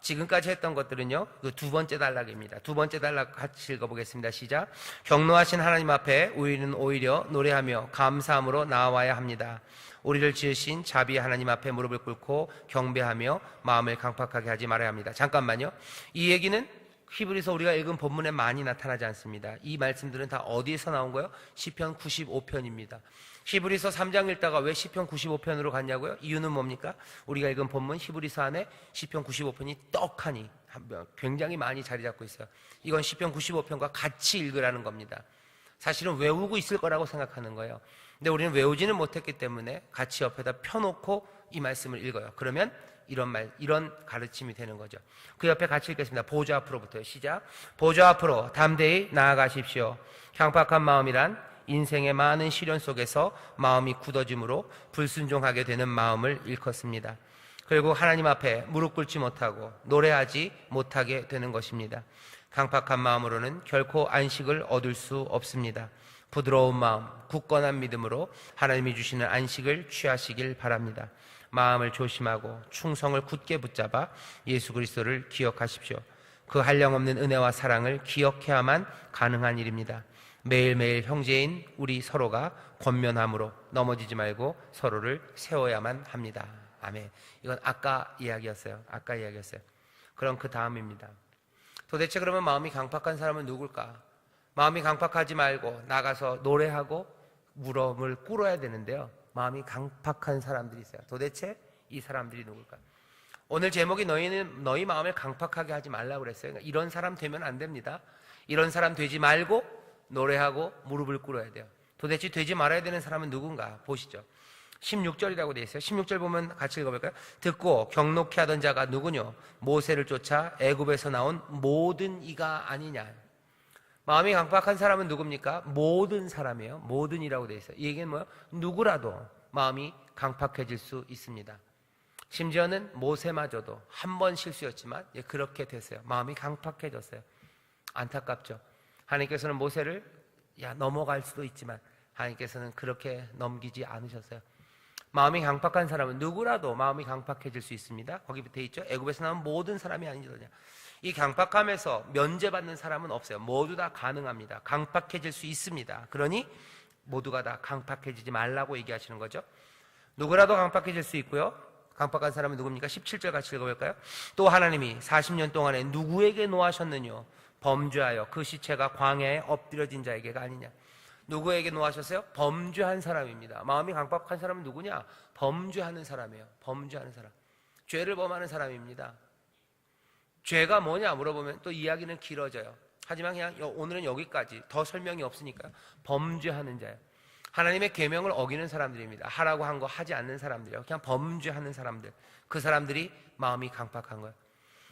지금까지 했던 것들은요, 그 두 번째 단락입니다. 두 번째 단락 같이 읽어보겠습니다. 시작. 경노하신 하나님 앞에 우리는 오히려 노래하며 감사함으로 나와야 합니다. 우리를 지으신 자비 하나님 앞에 무릎을 꿇고 경배하며 마음을 강팍하게 하지 말아야 합니다. 잠깐만요. 이 얘기는 히브리서 우리가 읽은 본문에 많이 나타나지 않습니다. 이 말씀들은 다 어디에서 나온 거예요? 시편 95편입니다. 히브리서 3장 읽다가 왜 시편 95편으로 갔냐고요? 이유는 뭡니까? 우리가 읽은 본문 히브리서 안에 시편 95편이 떡하니 굉장히 많이 자리 잡고 있어요. 이건 시편 95편과 같이 읽으라는 겁니다. 사실은 외우고 있을 거라고 생각하는 거예요. 근데 우리는 외우지는 못했기 때문에 같이 옆에다 펴놓고 이 말씀을 읽어요. 그러면 이런 가르침이 되는 거죠. 그 옆에 같이 읽겠습니다. 보좌 앞으로부터요. 시작. 보좌 앞으로 담대히 나아가십시오. 강팍한 마음이란 인생의 많은 시련 속에서 마음이 굳어짐으로 불순종하게 되는 마음을 일컫습니다. 그리고 하나님 앞에 무릎 꿇지 못하고 노래하지 못하게 되는 것입니다. 강팍한 마음으로는 결코 안식을 얻을 수 없습니다. 부드러운 마음, 굳건한 믿음으로 하나님이 주시는 안식을 취하시길 바랍니다. 마음을 조심하고 충성을 굳게 붙잡아 예수 그리스도를 기억하십시오. 그 한량없는 은혜와 사랑을 기억해야만 가능한 일입니다. 매일매일 형제인 우리 서로가 권면함으로 넘어지지 말고 서로를 세워야만 합니다. 아멘. 이건 아까 이야기였어요. 그럼 그 다음입니다. 도대체 그러면 마음이 강팍한 사람은 누굴까? 마음이 강팍하지 말고 나가서 노래하고 무릎을 꿇어야 되는데요. 마음이 강팍한 사람들이 있어요. 도대체 이 사람들이 누굴까? 오늘 제목이 너희 마음을 강팍하게 하지 말라고 그랬어요. 그러니까 이런 사람 되면 안 됩니다. 이런 사람 되지 말고 노래하고 무릎을 꿇어야 돼요. 도대체 되지 말아야 되는 사람은 누군가 보시죠. 16절이라고 되어 있어요. 16절 보면 같이 읽어볼까요? 듣고 경노케 하던 자가 누구뇨? 모세를 쫓아 애굽에서 나온 모든 이가 아니냐. 마음이 강팍한 사람은 누굽니까? 모든 사람이에요. 모든이라고 되어 있어요. 이 얘기는 뭐예요? 누구라도 마음이 강팍해질 수 있습니다. 심지어는 모세마저도 한 번 실수였지만 그렇게 됐어요. 마음이 강팍해졌어요. 안타깝죠. 하나님께서는 모세를 넘어갈 수도 있지만 하나님께서는 그렇게 넘기지 않으셨어요. 마음이 강팍한 사람은 누구라도 마음이 강팍해질 수 있습니다. 거기 되어 있죠. 애굽에서 나온 모든 사람이 아니더냐. 이 강팍함에서 면제받는 사람은 없어요. 모두 다 가능합니다. 강팍해질 수 있습니다. 그러니 모두가 다 강팍해지지 말라고 얘기하시는 거죠. 누구라도 강팍해질 수 있고요. 강팍한 사람은 누굽니까? 17절 같이 읽어볼까요? 또 하나님이 40년 동안에 누구에게 노하셨느냐? 범죄하여 그 시체가 광야에 엎드려진 자에게가 아니냐. 누구에게 노하셨어요? 범죄한 사람입니다. 마음이 강팍한 사람은 누구냐? 범죄하는 사람이에요. 범죄하는 사람. 죄를 범하는 사람입니다. 죄가 뭐냐 물어보면 또 이야기는 길어져요. 하지만 그냥 오늘은 여기까지, 더 설명이 없으니까요. 범죄하는 자예요. 하나님의 계명을 어기는 사람들입니다. 하라고 한 거 하지 않는 사람들이에요. 그냥 범죄하는 사람들. 그 사람들이 마음이 강팍한 거예요.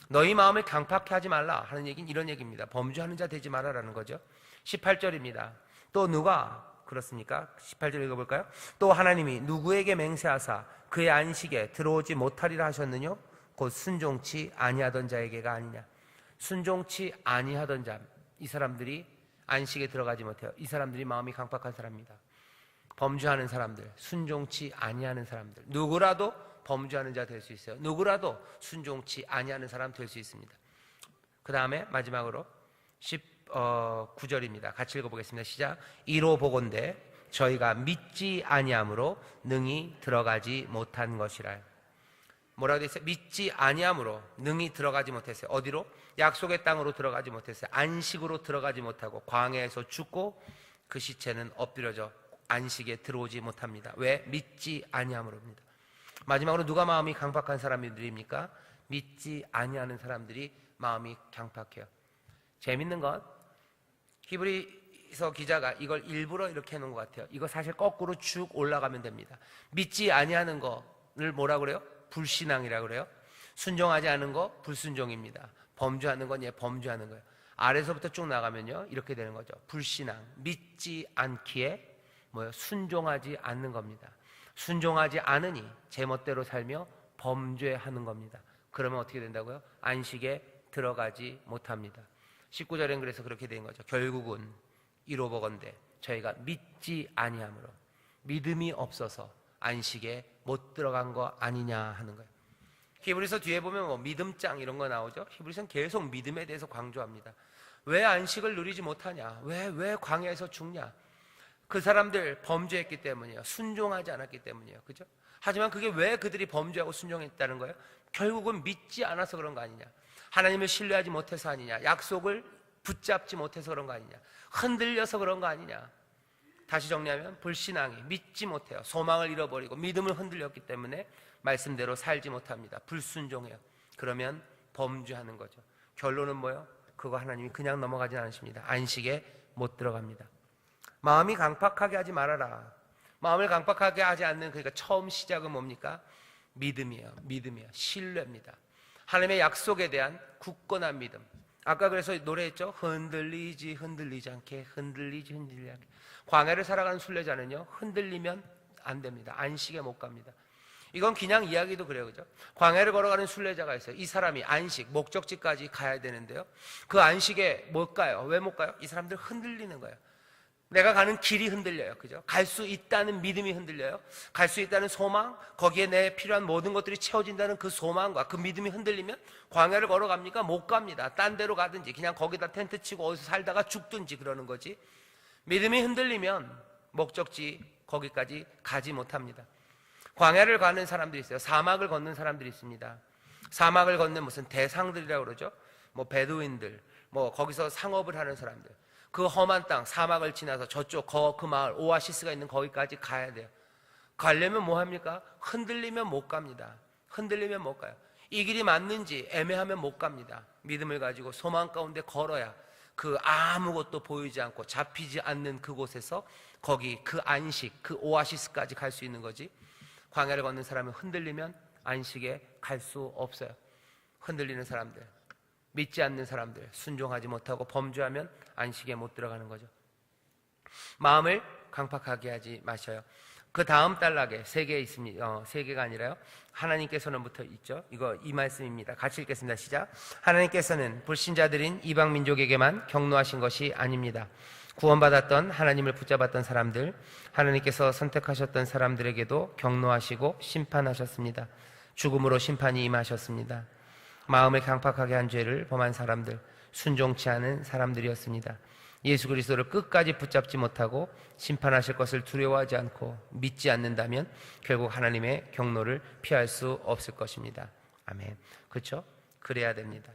너희 마음을 강팍해 하지 말라 하는 얘기는 이런 얘기입니다. 범죄하는 자 되지 마라라는 거죠. 18절입니다. 또 누가 그렇습니까? 18절 읽어볼까요? 또 하나님이 누구에게 맹세하사 그의 안식에 들어오지 못하리라 하셨느냐? 곧 순종치 아니하던 자에게가 아니냐. 순종치 아니하던 자, 이 사람들이 안식에 들어가지 못해요. 이 사람들이 마음이 강팍한 사람입니다. 범죄하는 사람들, 순종치 아니하는 사람들, 누구라도 범죄하는 자 될 수 있어요. 누구라도 순종치 아니하는 사람 될 수 있습니다. 그 다음에 마지막으로 19절입니다. 같이 읽어보겠습니다. 시작. 이로 보건대 저희가 믿지 아니함으로 능히 들어가지 못한 것이라. 뭐라고 되어 있어요? 믿지 아니함으로 능히 들어가지 못했어요. 어디로? 약속의 땅으로 들어가지 못했어요. 안식으로 들어가지 못하고 광야에서 죽고 그 시체는 엎드려져 안식에 들어오지 못합니다. 왜? 믿지 아니함으로입니다. 마지막으로 누가 마음이 강팍한 사람들입니까? 믿지 아니하는 사람들이 마음이 강팍해요. 재밌는 건 히브리서 기자가 이걸 일부러 이렇게 해놓은 것 같아요. 이거 사실 거꾸로 쭉 올라가면 됩니다. 믿지 아니하는 거를 뭐라 그래요? 불신앙이라 그래요. 순종하지 않은 거 불순종입니다. 범죄하는 건 범죄하는 거예요. 아래서부터 쭉 나가면요 이렇게 되는 거죠. 불신앙, 믿지 않기에 순종하지 않는 겁니다. 순종하지 않으니 제멋대로 살며 범죄하는 겁니다. 그러면 어떻게 된다고요? 안식에 들어가지 못합니다. 19절엔 그래서 그렇게 된 거죠. 결국은 이로보건대 저희가 믿지 아니함으로, 믿음이 없어서 안식에 못 들어간 거 아니냐 하는 거예요. 히브리서 뒤에 보면 뭐 믿음장 이런 거 나오죠. 히브리서는 계속 믿음에 대해서 강조합니다. 왜 안식을 누리지 못하냐? 왜 광야에서 죽냐? 그 사람들 범죄했기 때문이에요. 순종하지 않았기 때문이에요. 그죠? 하지만 그게 왜 그들이 범죄하고 순종했다는 거예요? 결국은 믿지 않아서 그런 거 아니냐? 하나님을 신뢰하지 못해서 아니냐? 약속을 붙잡지 못해서 그런 거 아니냐? 흔들려서 그런 거 아니냐? 다시 정리하면 불신앙이, 믿지 못해요. 소망을 잃어버리고 믿음을 흔들렸기 때문에 말씀대로 살지 못합니다. 불순종해요. 그러면 범죄하는 거죠. 결론은 뭐예요? 그거 하나님이 그냥 넘어가진 않으십니다. 안식에 못 들어갑니다. 마음이 강팍하게 하지 말아라. 마음을 강팍하게 하지 않는, 그러니까 처음 시작은 뭡니까? 믿음이에요. 신뢰입니다. 하나님의 약속에 대한 굳건한 믿음. 아까 그래서 노래했죠? 흔들리지 않게. 광야를 살아가는 순례자는요, 흔들리면 안 됩니다. 안식에 못 갑니다. 이건 그냥 이야기도 그래요. 그죠? 광야를 걸어가는 순례자가 있어요. 이 사람이 안식, 목적지까지 가야 되는데요. 그 안식에 못 가요. 왜 못 가요? 이 사람들 흔들리는 거예요. 내가 가는 길이 흔들려요. 그죠? 갈 수 있다는 믿음이 흔들려요. 갈 수 있다는 소망, 거기에 내 필요한 모든 것들이 채워진다는 그 소망과 그 믿음이 흔들리면 광야를 걸어갑니까? 못 갑니다. 딴 데로 가든지 그냥 거기다 텐트 치고 어디서 살다가 죽든지 그러는 거지. 믿음이 흔들리면 목적지 거기까지 가지 못합니다. 광야를 가는 사람들이 있어요. 사막을 걷는 사람들이 있습니다. 사막을 걷는 무슨 대상들이라고 그러죠. 뭐 베두인들, 뭐 거기서 상업을 하는 사람들. 그 험한 땅, 사막을 지나서 저쪽 그 마을, 오아시스가 있는 거기까지 가야 돼요. 가려면 뭐 합니까? 흔들리면 못 갑니다. 흔들리면 못 가요. 이 길이 맞는지 애매하면 못 갑니다. 믿음을 가지고 소망 가운데 걸어야 그 아무것도 보이지 않고 잡히지 않는 그곳에서 거기 그 안식, 그 오아시스까지 갈 수 있는 거지. 광야를 걷는 사람은 흔들리면 안식에 갈 수 없어요. 흔들리는 사람들, 믿지 않는 사람들, 순종하지 못하고 범죄하면 안식에 못 들어가는 거죠. 마음을 강팍하게 하지 마셔요. 그 다음 단락에 3개 있습니다. 3개가 아니라요. 하나님께서는부터 있죠. 이 말씀입니다. 같이 읽겠습니다. 시작. 하나님께서는 불신자들인 이방 민족에게만 경노하신 것이 아닙니다. 구원받았던 하나님을 붙잡았던 사람들, 하나님께서 선택하셨던 사람들에게도 경노하시고 심판하셨습니다. 죽음으로 심판이 임하셨습니다. 마음을 강팍하게 한 죄를 범한 사람들, 순종치 않은 사람들이었습니다. 예수 그리스도를 끝까지 붙잡지 못하고 심판하실 것을 두려워하지 않고 믿지 않는다면 결국 하나님의 경노를 피할 수 없을 것입니다. 아멘. 그렇죠? 그래야 됩니다.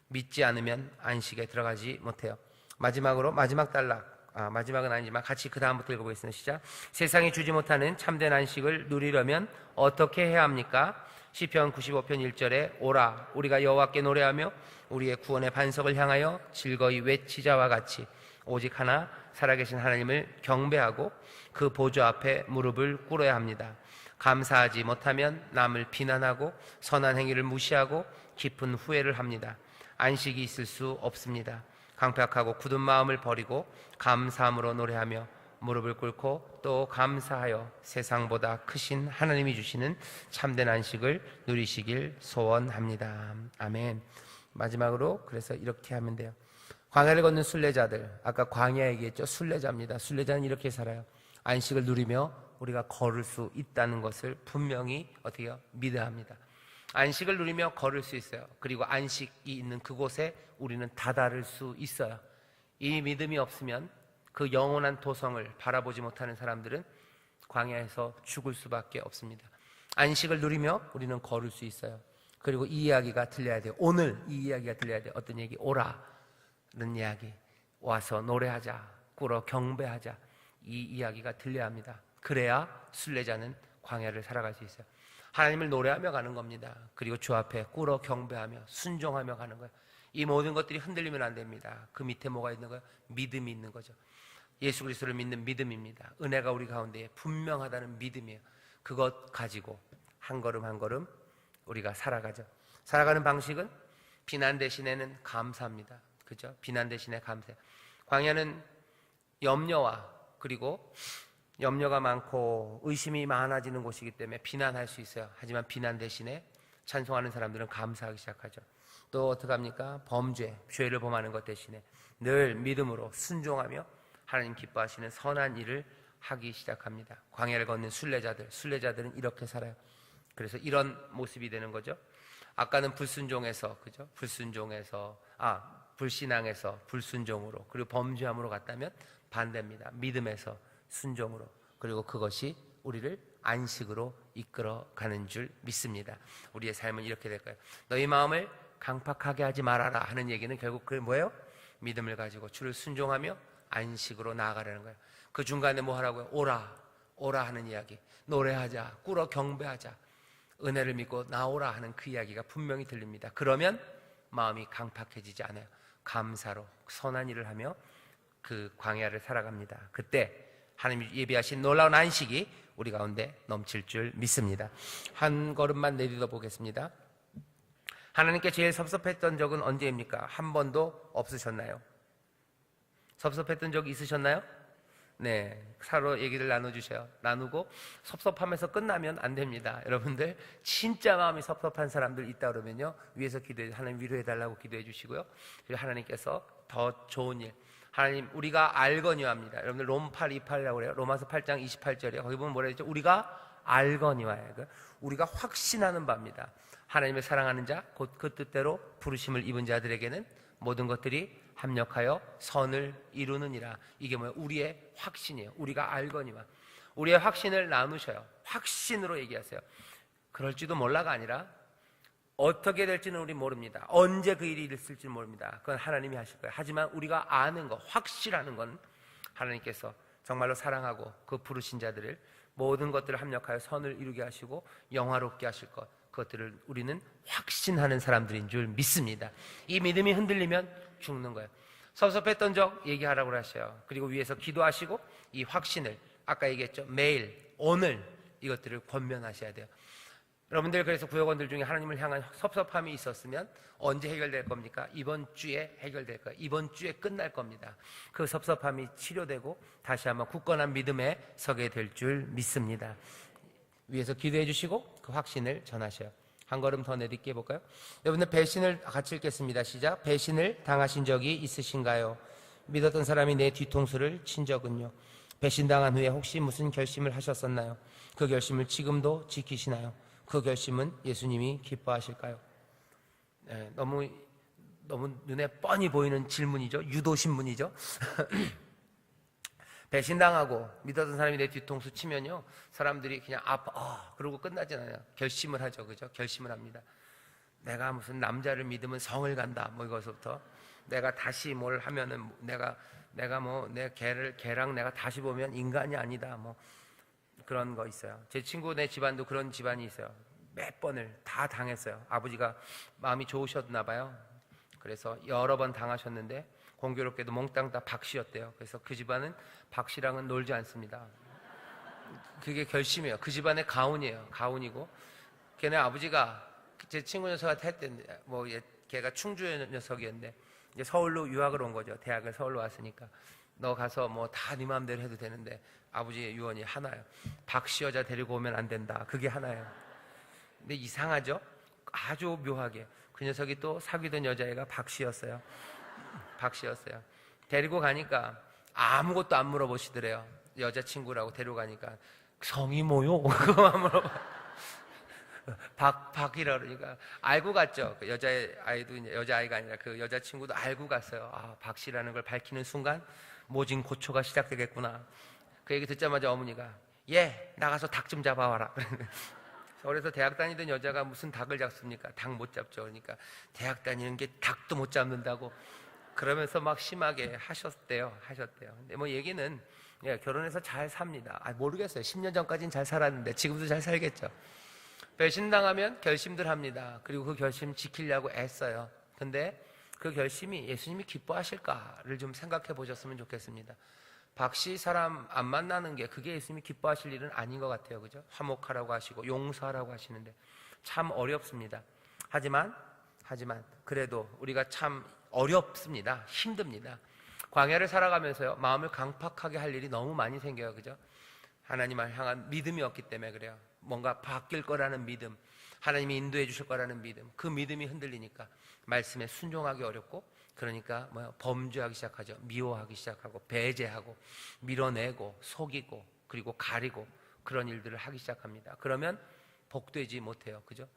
믿지 않으면 안식에 들어가지 못해요. 마지막으로 마지막 단락, 마지막은 아니지만 같이 그 다음부터 읽어보겠습니다. 시작. 세상이 주지 못하는 참된 안식을 누리려면 어떻게 해야 합니까? 시편 95편 1절에 오라 우리가 여호와께 노래하며 우리의 구원의 반석을 향하여 즐거이 외치자와 같이 오직 하나 살아계신 하나님을 경배하고 그 보좌 앞에 무릎을 꿇어야 합니다. 감사하지 못하면 남을 비난하고 선한 행위를 무시하고 깊은 후회를 합니다. 안식이 있을 수 없습니다. 강팍하고 굳은 마음을 버리고 감사함으로 노래하며 무릎을 꿇고 또 감사하여 세상보다 크신 하나님이 주시는 참된 안식을 누리시길 소원합니다. 아멘. 마지막으로 그래서 이렇게 하면 돼요. 광야를 걷는 순례자들, 아까 광야 얘기했죠. 순례자입니다. 순례자는 이렇게 살아요. 안식을 누리며 우리가 걸을 수 있다는 것을 분명히 어떻게 해요? 믿어야 합니다. 안식을 누리며 걸을 수 있어요. 그리고 안식이 있는 그곳에 우리는 다다를 수 있어요. 이 믿음이 없으면 그 영원한 도성을 바라보지 못하는 사람들은 광야에서 죽을 수밖에 없습니다. 안식을 누리며 우리는 걸을 수 있어요. 그리고 이 이야기가 들려야 돼요. 오늘 이 이야기가 들려야 돼요. 어떤 얘기? 오라는 이야기. 와서 노래하자, 꿇어 경배하자. 이 이야기가 들려야 합니다. 그래야 순례자는 광야를 살아갈 수 있어요. 하나님을 노래하며 가는 겁니다. 그리고 주 앞에 꿇어 경배하며 순종하며 가는 거예요. 이 모든 것들이 흔들리면 안 됩니다. 그 밑에 뭐가 있는 거예요? 믿음이 있는 거죠. 예수 그리스도를 믿는 믿음입니다. 은혜가 우리 가운데 분명하다는 믿음이에요. 그것 가지고 한 걸음 한 걸음 우리가 살아가죠. 살아가는 방식은 비난 대신에는 감사합니다. 그죠? 비난 대신에 감사. 광야는 염려와 그리고 염려가 많고 의심이 많아지는 곳이기 때문에 비난할 수 있어요. 하지만 비난 대신에 찬송하는 사람들은 감사하기 시작하죠. 또 어떻게 합니까? 범죄, 죄를 범하는 것 대신에 늘 믿음으로 순종하며 하나님 기뻐하시는 선한 일을 하기 시작합니다. 광야를 걷는 순례자들은 이렇게 살아요. 그래서 이런 모습이 되는 거죠. 아까는 불순종에서, 그죠? 불신앙에서 불순종으로, 그리고 범죄함으로 갔다면 반대입니다. 믿음에서 순종으로, 그리고 그것이 우리를 안식으로 이끌어가는 줄 믿습니다. 우리의 삶은 이렇게 될 거예요. 너희 마음을 강팍하게 하지 말아라 하는 얘기는 결국 그게 뭐예요? 믿음을 가지고 주를 순종하며 안식으로 나아가라는 거예요. 그 중간에 뭐 하라고요? 오라 하는 이야기, 노래하자, 꿇어 경배하자, 은혜를 믿고 나오라 하는 그 이야기가 분명히 들립니다. 그러면 마음이 강팍해지지 않아요. 감사로 선한 일을 하며 그 광야를 살아갑니다. 그때 하나님이 예비하신 놀라운 안식이 우리 가운데 넘칠 줄 믿습니다. 한 걸음만 내딛어 보겠습니다. 하나님께 제일 섭섭했던 적은 언제입니까? 한 번도 없으셨나요? 섭섭했던 적 있으셨나요? 네, 서로 얘기를 나눠주세요. 나누고 섭섭하면서 끝나면 안 됩니다. 여러분들 진짜 마음이 섭섭한 사람들 있다 그러면요, 위에서 기도해, 하나님 위로해달라고 기도해 주시고요. 그리고 하나님께서 더 좋은 일, 하나님 우리가 알거니와입니다. 여러분들 롬 8:28이라고 그래요. 로마서 8장 28절이에요. 거기 보면 뭐라 했죠? 우리가 알거니와예요. 우리가 확신하는 바입니다. 하나님을 사랑하는 자, 곧 그 뜻대로 부르심을 입은 자들에게는 모든 것들이 합력하여 선을 이루느니라. 이게 뭐예요? 우리의 확신이에요. 우리가 알거니와. 우리의 확신을 나누셔요. 확신으로 얘기하세요. 그럴지도 몰라가 아니라 어떻게 될지는 우리 모릅니다. 언제 그 일이 있을지 모릅니다. 그건 하나님이 하실 거예요. 하지만 우리가 아는 것, 확실하는 건 하나님께서 정말로 사랑하고 그 부르신 자들을 모든 것들을 합력하여 선을 이루게 하시고 영화롭게 하실 것, 그것들을 우리는 확신하는 사람들인 줄 믿습니다. 이 믿음이 흔들리면 죽는 거예요. 섭섭했던 적 얘기하라고 하셔요. 그리고 위에서 기도하시고 이 확신을, 아까 얘기했죠, 매일, 오늘 이것들을 권면하셔야 돼요. 여러분들 그래서 구역원들 중에 하나님을 향한 섭섭함이 있었으면 언제 해결될 겁니까? 이번 주에 해결될 거예요. 이번 주에 끝날 겁니다. 그 섭섭함이 치료되고 다시 한번 굳건한 믿음에 서게 될 줄 믿습니다. 위에서 기도해 주시고 그 확신을 전하셔요. 한 걸음 더 내딛게 해볼까요? 여러분들 배신을 같이 읽겠습니다. 시작. 배신을 당하신 적이 있으신가요? 믿었던 사람이 내 뒤통수를 친 적은요? 배신당한 후에 혹시 무슨 결심을 하셨었나요? 그 결심을 지금도 지키시나요? 그 결심은 예수님이 기뻐하실까요? 네, 너무 눈에 뻔히 보이는 질문이죠. 유도신문이죠. 배신당하고 믿었던 사람이 내 뒤통수 치면요, 사람들이 그냥 그러고 끝나진 않아요. 결심을 하죠. 그죠? 결심을 합니다. 내가 무슨 남자를 믿으면 성을 간다, 뭐 이것부터 내가 다시 뭘 하면은 내가 뭐 내 걔랑 내가 다시 보면 인간이 아니다, 뭐 그런 거 있어요. 제 친구네 집안도 그런 집안이 있어요. 몇 번을 다 당했어요. 아버지가 마음이 좋으셨나 봐요. 그래서 여러 번 당하셨는데 공교롭게도 몽땅 다 박씨였대요. 그래서 그 집안은 박씨랑은 놀지 않습니다. 그게 결심이에요. 그 집안의 가훈이에요. 가훈이고, 걔네 아버지가 제 친구 녀석한테 했대. 뭐 걔가 충주의 녀석이었는데 이제 서울로 유학을 온 거죠. 대학을 서울로 왔으니까 너 가서 뭐 다 네 마음대로 해도 되는데 아버지의 유언이 하나예요. 박씨 여자 데리고 오면 안 된다. 그게 하나예요. 근데 이상하죠? 아주 묘하게 그 녀석이 또 사귀던 여자애가 박씨였어요. 데리고 가니까 아무것도 안 물어보시더래요. 여자친구라고 데려가니까 성이 뭐요? 그거만 물어봐. 박이라 그러니까 알고 갔죠. 그 여자아이가 아니라 그 여자친구도 알고 갔어요. 박씨라는 걸 밝히는 순간 모진 고초가 시작되겠구나. 그 얘기 듣자마자 어머니가 나가서 닭 좀 잡아와라. 서울에서 대학 다니던 여자가 무슨 닭을 잡습니까? 닭 못 잡죠. 그러니까 대학 다니는 게 닭도 못 잡는다고 그러면서 막 심하게 하셨대요. 근데 뭐 얘기는 결혼해서 잘 삽니다. 모르겠어요. 10년 전까지는 잘 살았는데 지금도 잘 살겠죠. 배신당하면 결심들 합니다. 그리고 그 결심 지키려고 애써요. 근데 그 결심이 예수님이 기뻐하실까를 좀 생각해 보셨으면 좋겠습니다. 박씨 사람 안 만나는 게 그게 예수님이 기뻐하실 일은 아닌 것 같아요. 그죠? 화목하라고 하시고 용서하라고 하시는데 참 어렵습니다. 하지만 그래도 우리가 참 어렵습니다. 힘듭니다. 광야를 살아가면서요, 마음을 강팍하게 할 일이 너무 많이 생겨요. 그죠? 하나님을 향한 믿음이 없기 때문에 그래요. 뭔가 바뀔 거라는 믿음, 하나님이 인도해 주실 거라는 믿음, 그 믿음이 흔들리니까 말씀에 순종하기 어렵고, 그러니까 범죄하기 시작하죠. 미워하기 시작하고 배제하고 밀어내고 속이고 그리고 가리고 그런 일들을 하기 시작합니다. 그러면 복되지 못해요. 그죠?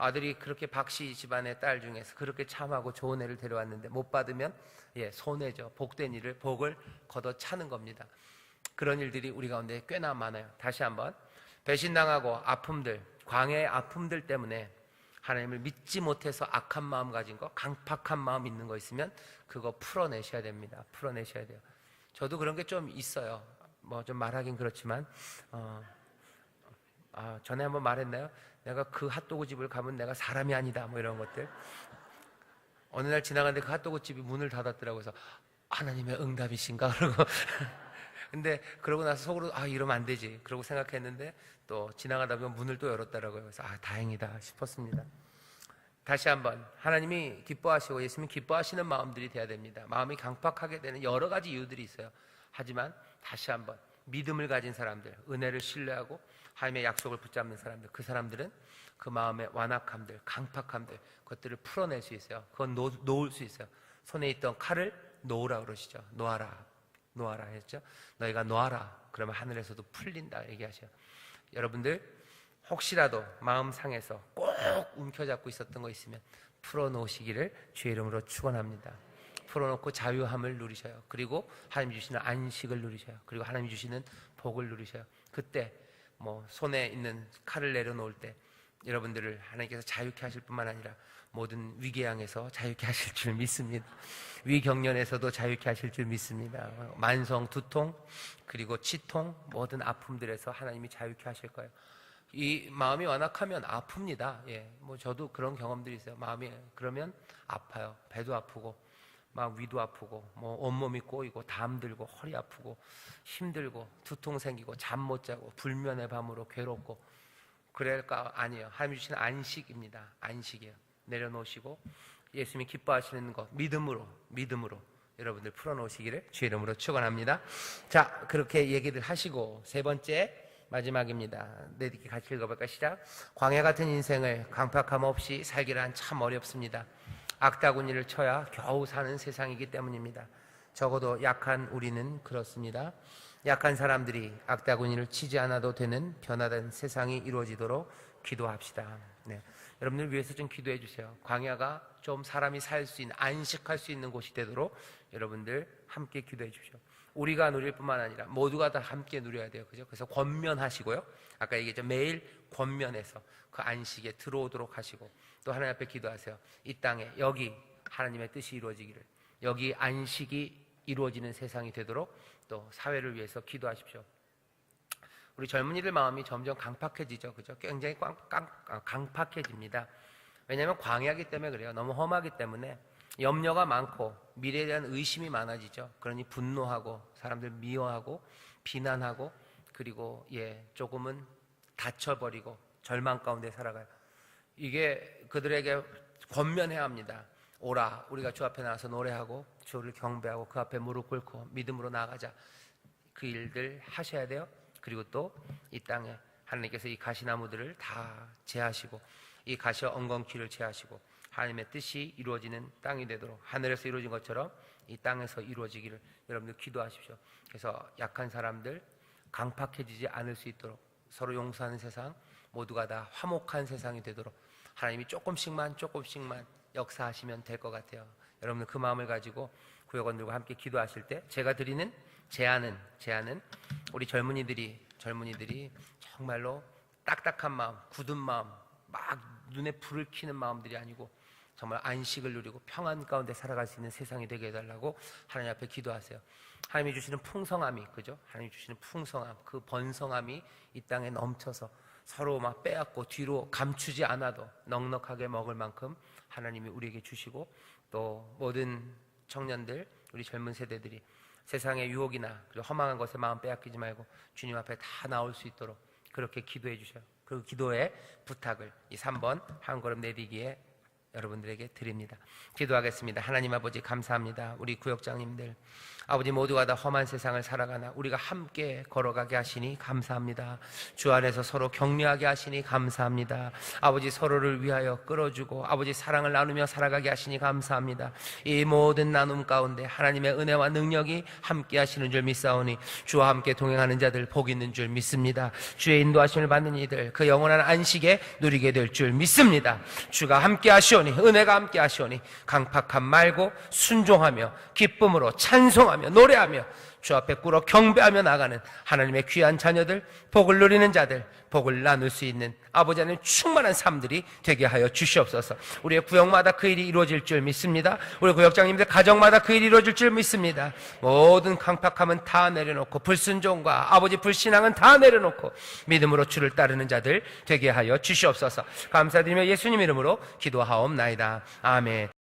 아들이 그렇게 박씨 집안의 딸 중에서 그렇게 참하고 좋은 애를 데려왔는데 못 받으면 손해죠. 복된 일을 복을 걷어 차는 겁니다. 그런 일들이 우리 가운데 꽤나 많아요. 다시 한번 배신당하고 아픔들, 광야의 아픔들 때문에 하나님을 믿지 못해서 악한 마음 가진 거, 강팍한 마음 있는 거 있으면 그거 풀어내셔야 됩니다. 풀어내셔야 돼요. 저도 그런 게 좀 있어요. 뭐 좀 말하긴 그렇지만 전에 한번 말했나요? 내가 그 핫도그 집을 가면 내가 사람이 아니다 뭐 이런 것들. 어느 날 지나가는데 그 핫도그 집이 문을 닫았더라고요. 그래서 하나님의 응답이신가? 그러고 근데 그러고 나서 속으로 이러면 안 되지 그러고 생각했는데 또 지나가다 보면 문을 또 열었더라고요. 그래서 다행이다 싶었습니다. 다시 한번 하나님이 기뻐하시고 예수님이 기뻐하시는 마음들이 돼야 됩니다. 마음이 강팍하게 되는 여러 가지 이유들이 있어요. 하지만 다시 한번 믿음을 가진 사람들, 은혜를 신뢰하고 하나님의 약속을 붙잡는 사람들, 그 사람들은 그 마음의 완악함들, 강팍함들 그것들을 풀어낼 수 있어요. 그건 놓을 수 있어요. 손에 있던 칼을 놓으라 그러시죠. 놓아라 했죠. 너희가 놓아라 그러면 하늘에서도 풀린다 얘기하셔요. 여러분들 혹시라도 마음 상해서 꼭 움켜잡고 있었던 거 있으면 풀어놓으시기를 주의 이름으로 축원합니다. 풀어놓고 자유함을 누리셔요. 그리고 하나님 주시는 안식을 누리셔요. 그리고 하나님 주시는 복을 누리셔요. 그때 뭐 손에 있는 칼을 내려놓을 때 여러분들을 하나님께서 자유케 하실 뿐만 아니라 모든 위궤양에서 자유케 하실 줄 믿습니다. 위경련에서도 자유케 하실 줄 믿습니다. 만성 두통 그리고 치통 모든 아픔들에서 하나님이 자유케 하실 거예요. 이 마음이 완악하면 아픕니다. 뭐 저도 그런 경험들이 있어요. 마음이 그러면 아파요. 배도 아프고 막 위도 아프고 뭐 온몸이 꼬이고 담 들고 허리 아프고 힘들고 두통 생기고 잠 못 자고 불면의 밤으로 괴롭고 그럴까? 아니에요. 하나님 주시는 안식입니다. 안식이에요. 내려놓으시고 예수님이 기뻐하시는 것 믿음으로 여러분들 풀어놓으시기를 주의 이름으로 축원합니다. 자, 그렇게 얘기를 하시고 세 번째 마지막입니다. 내디께 같이 읽어볼까? 시작. 광야 같은 인생을 강팍함 없이 살기란 참 어렵습니다. 악다구니를 쳐야 겨우 사는 세상이기 때문입니다. 적어도 약한 우리는 그렇습니다. 약한 사람들이 악다구니를 치지 않아도 되는 변화된 세상이 이루어지도록 기도합시다. 여러분들 위해서 좀 기도해 주세요. 광야가 좀 사람이 살 수 있는, 안식할 수 있는 곳이 되도록 여러분들 함께 기도해 주십시오. 우리가 누릴 뿐만 아니라 모두가 다 함께 누려야 돼요. 그죠? 그래서 권면하시고요. 아까 얘기했죠. 매일 권면해서 그 안식에 들어오도록 하시고 또 하나님 앞에 기도하세요. 이 땅에 여기 하나님의 뜻이 이루어지기를, 여기 안식이 이루어지는 세상이 되도록 또 사회를 위해서 기도하십시오. 우리 젊은이들 마음이 점점 강팍해지죠. 그죠? 굉장히 강팍해집니다. 왜냐하면 광야이기 때문에 그래요. 너무 험하기 때문에 염려가 많고 미래에 대한 의심이 많아지죠. 그러니 분노하고 사람들 미워하고 비난하고 그리고 조금은 다쳐버리고 절망 가운데 살아가요. 이게 그들에게 권면해야 합니다. 오라, 우리가 주 앞에 나와서 노래하고 주를 경배하고 그 앞에 무릎 꿇고 믿음으로 나아가자. 그 일들 하셔야 돼요. 그리고 또 이 땅에 하나님께서 이 가시나무들을 다 제하시고 이 가시와 엉겅퀴를 제하시고 하나님의 뜻이 이루어지는 땅이 되도록 하늘에서 이루어진 것처럼 이 땅에서 이루어지기를 여러분들 기도하십시오. 그래서 약한 사람들 강팍해지지 않을 수 있도록 서로 용서하는 세상, 모두가 다 화목한 세상이 되도록 하나님이 조금씩만 역사하시면 될 것 같아요. 여러분들 그 마음을 가지고 구역원들과 함께 기도하실 때 제가 드리는 제안은 우리 젊은이들이 정말로 딱딱한 마음, 굳은 마음, 막 눈에 불을 켜는 마음들이 아니고 정말 안식을 누리고 평안 가운데 살아갈 수 있는 세상이 되게 해달라고 하나님 앞에 기도하세요. 하나님이 주시는 풍성함이, 그죠? 하나님이 주시는 풍성함, 그 번성함이 이 땅에 넘쳐서 서로 막 빼앗고 뒤로 감추지 않아도 넉넉하게 먹을 만큼 하나님이 우리에게 주시고 또 모든 청년들, 우리 젊은 세대들이 세상의 유혹이나 그리고 허망한 것에 마음 빼앗기지 말고 주님 앞에 다 나올 수 있도록 그렇게 기도해 주셔요. 그 기도의 부탁을 이 3번 한 걸음 내디기에 여러분들에게 드립니다. 기도하겠습니다. 하나님 아버지 감사합니다. 우리 구역장님들 아버지, 모두가 다 험한 세상을 살아가나 우리가 함께 걸어가게 하시니 감사합니다. 주 안에서 서로 격려하게 하시니 감사합니다. 아버지, 서로를 위하여 끌어주고 아버지 사랑을 나누며 살아가게 하시니 감사합니다. 이 모든 나눔 가운데 하나님의 은혜와 능력이 함께 하시는 줄 믿사오니 주와 함께 동행하는 자들 복 있는 줄 믿습니다. 주의 인도하심을 받는 이들 그 영원한 안식에 누리게 될 줄 믿습니다. 주가 함께 하시오니, 은혜가 함께 하시오니 강팍함 말고 순종하며 기쁨으로 찬송하며 노래하며 주 앞에 꿇어 경배하며 나가는 하나님의 귀한 자녀들, 복을 누리는 자들, 복을 나눌 수 있는 아버지 하나님 충만한 삶들이 되게 하여 주시옵소서. 우리의 구역마다 그 일이 이루어질 줄 믿습니다. 우리 구역장님들 가정마다 그 일이 이루어질 줄 믿습니다. 모든 강팍함은 다 내려놓고 불순종과 아버지 불신앙은 다 내려놓고 믿음으로 주를 따르는 자들 되게 하여 주시옵소서. 감사드리며 예수님 이름으로 기도하옵나이다. 아멘.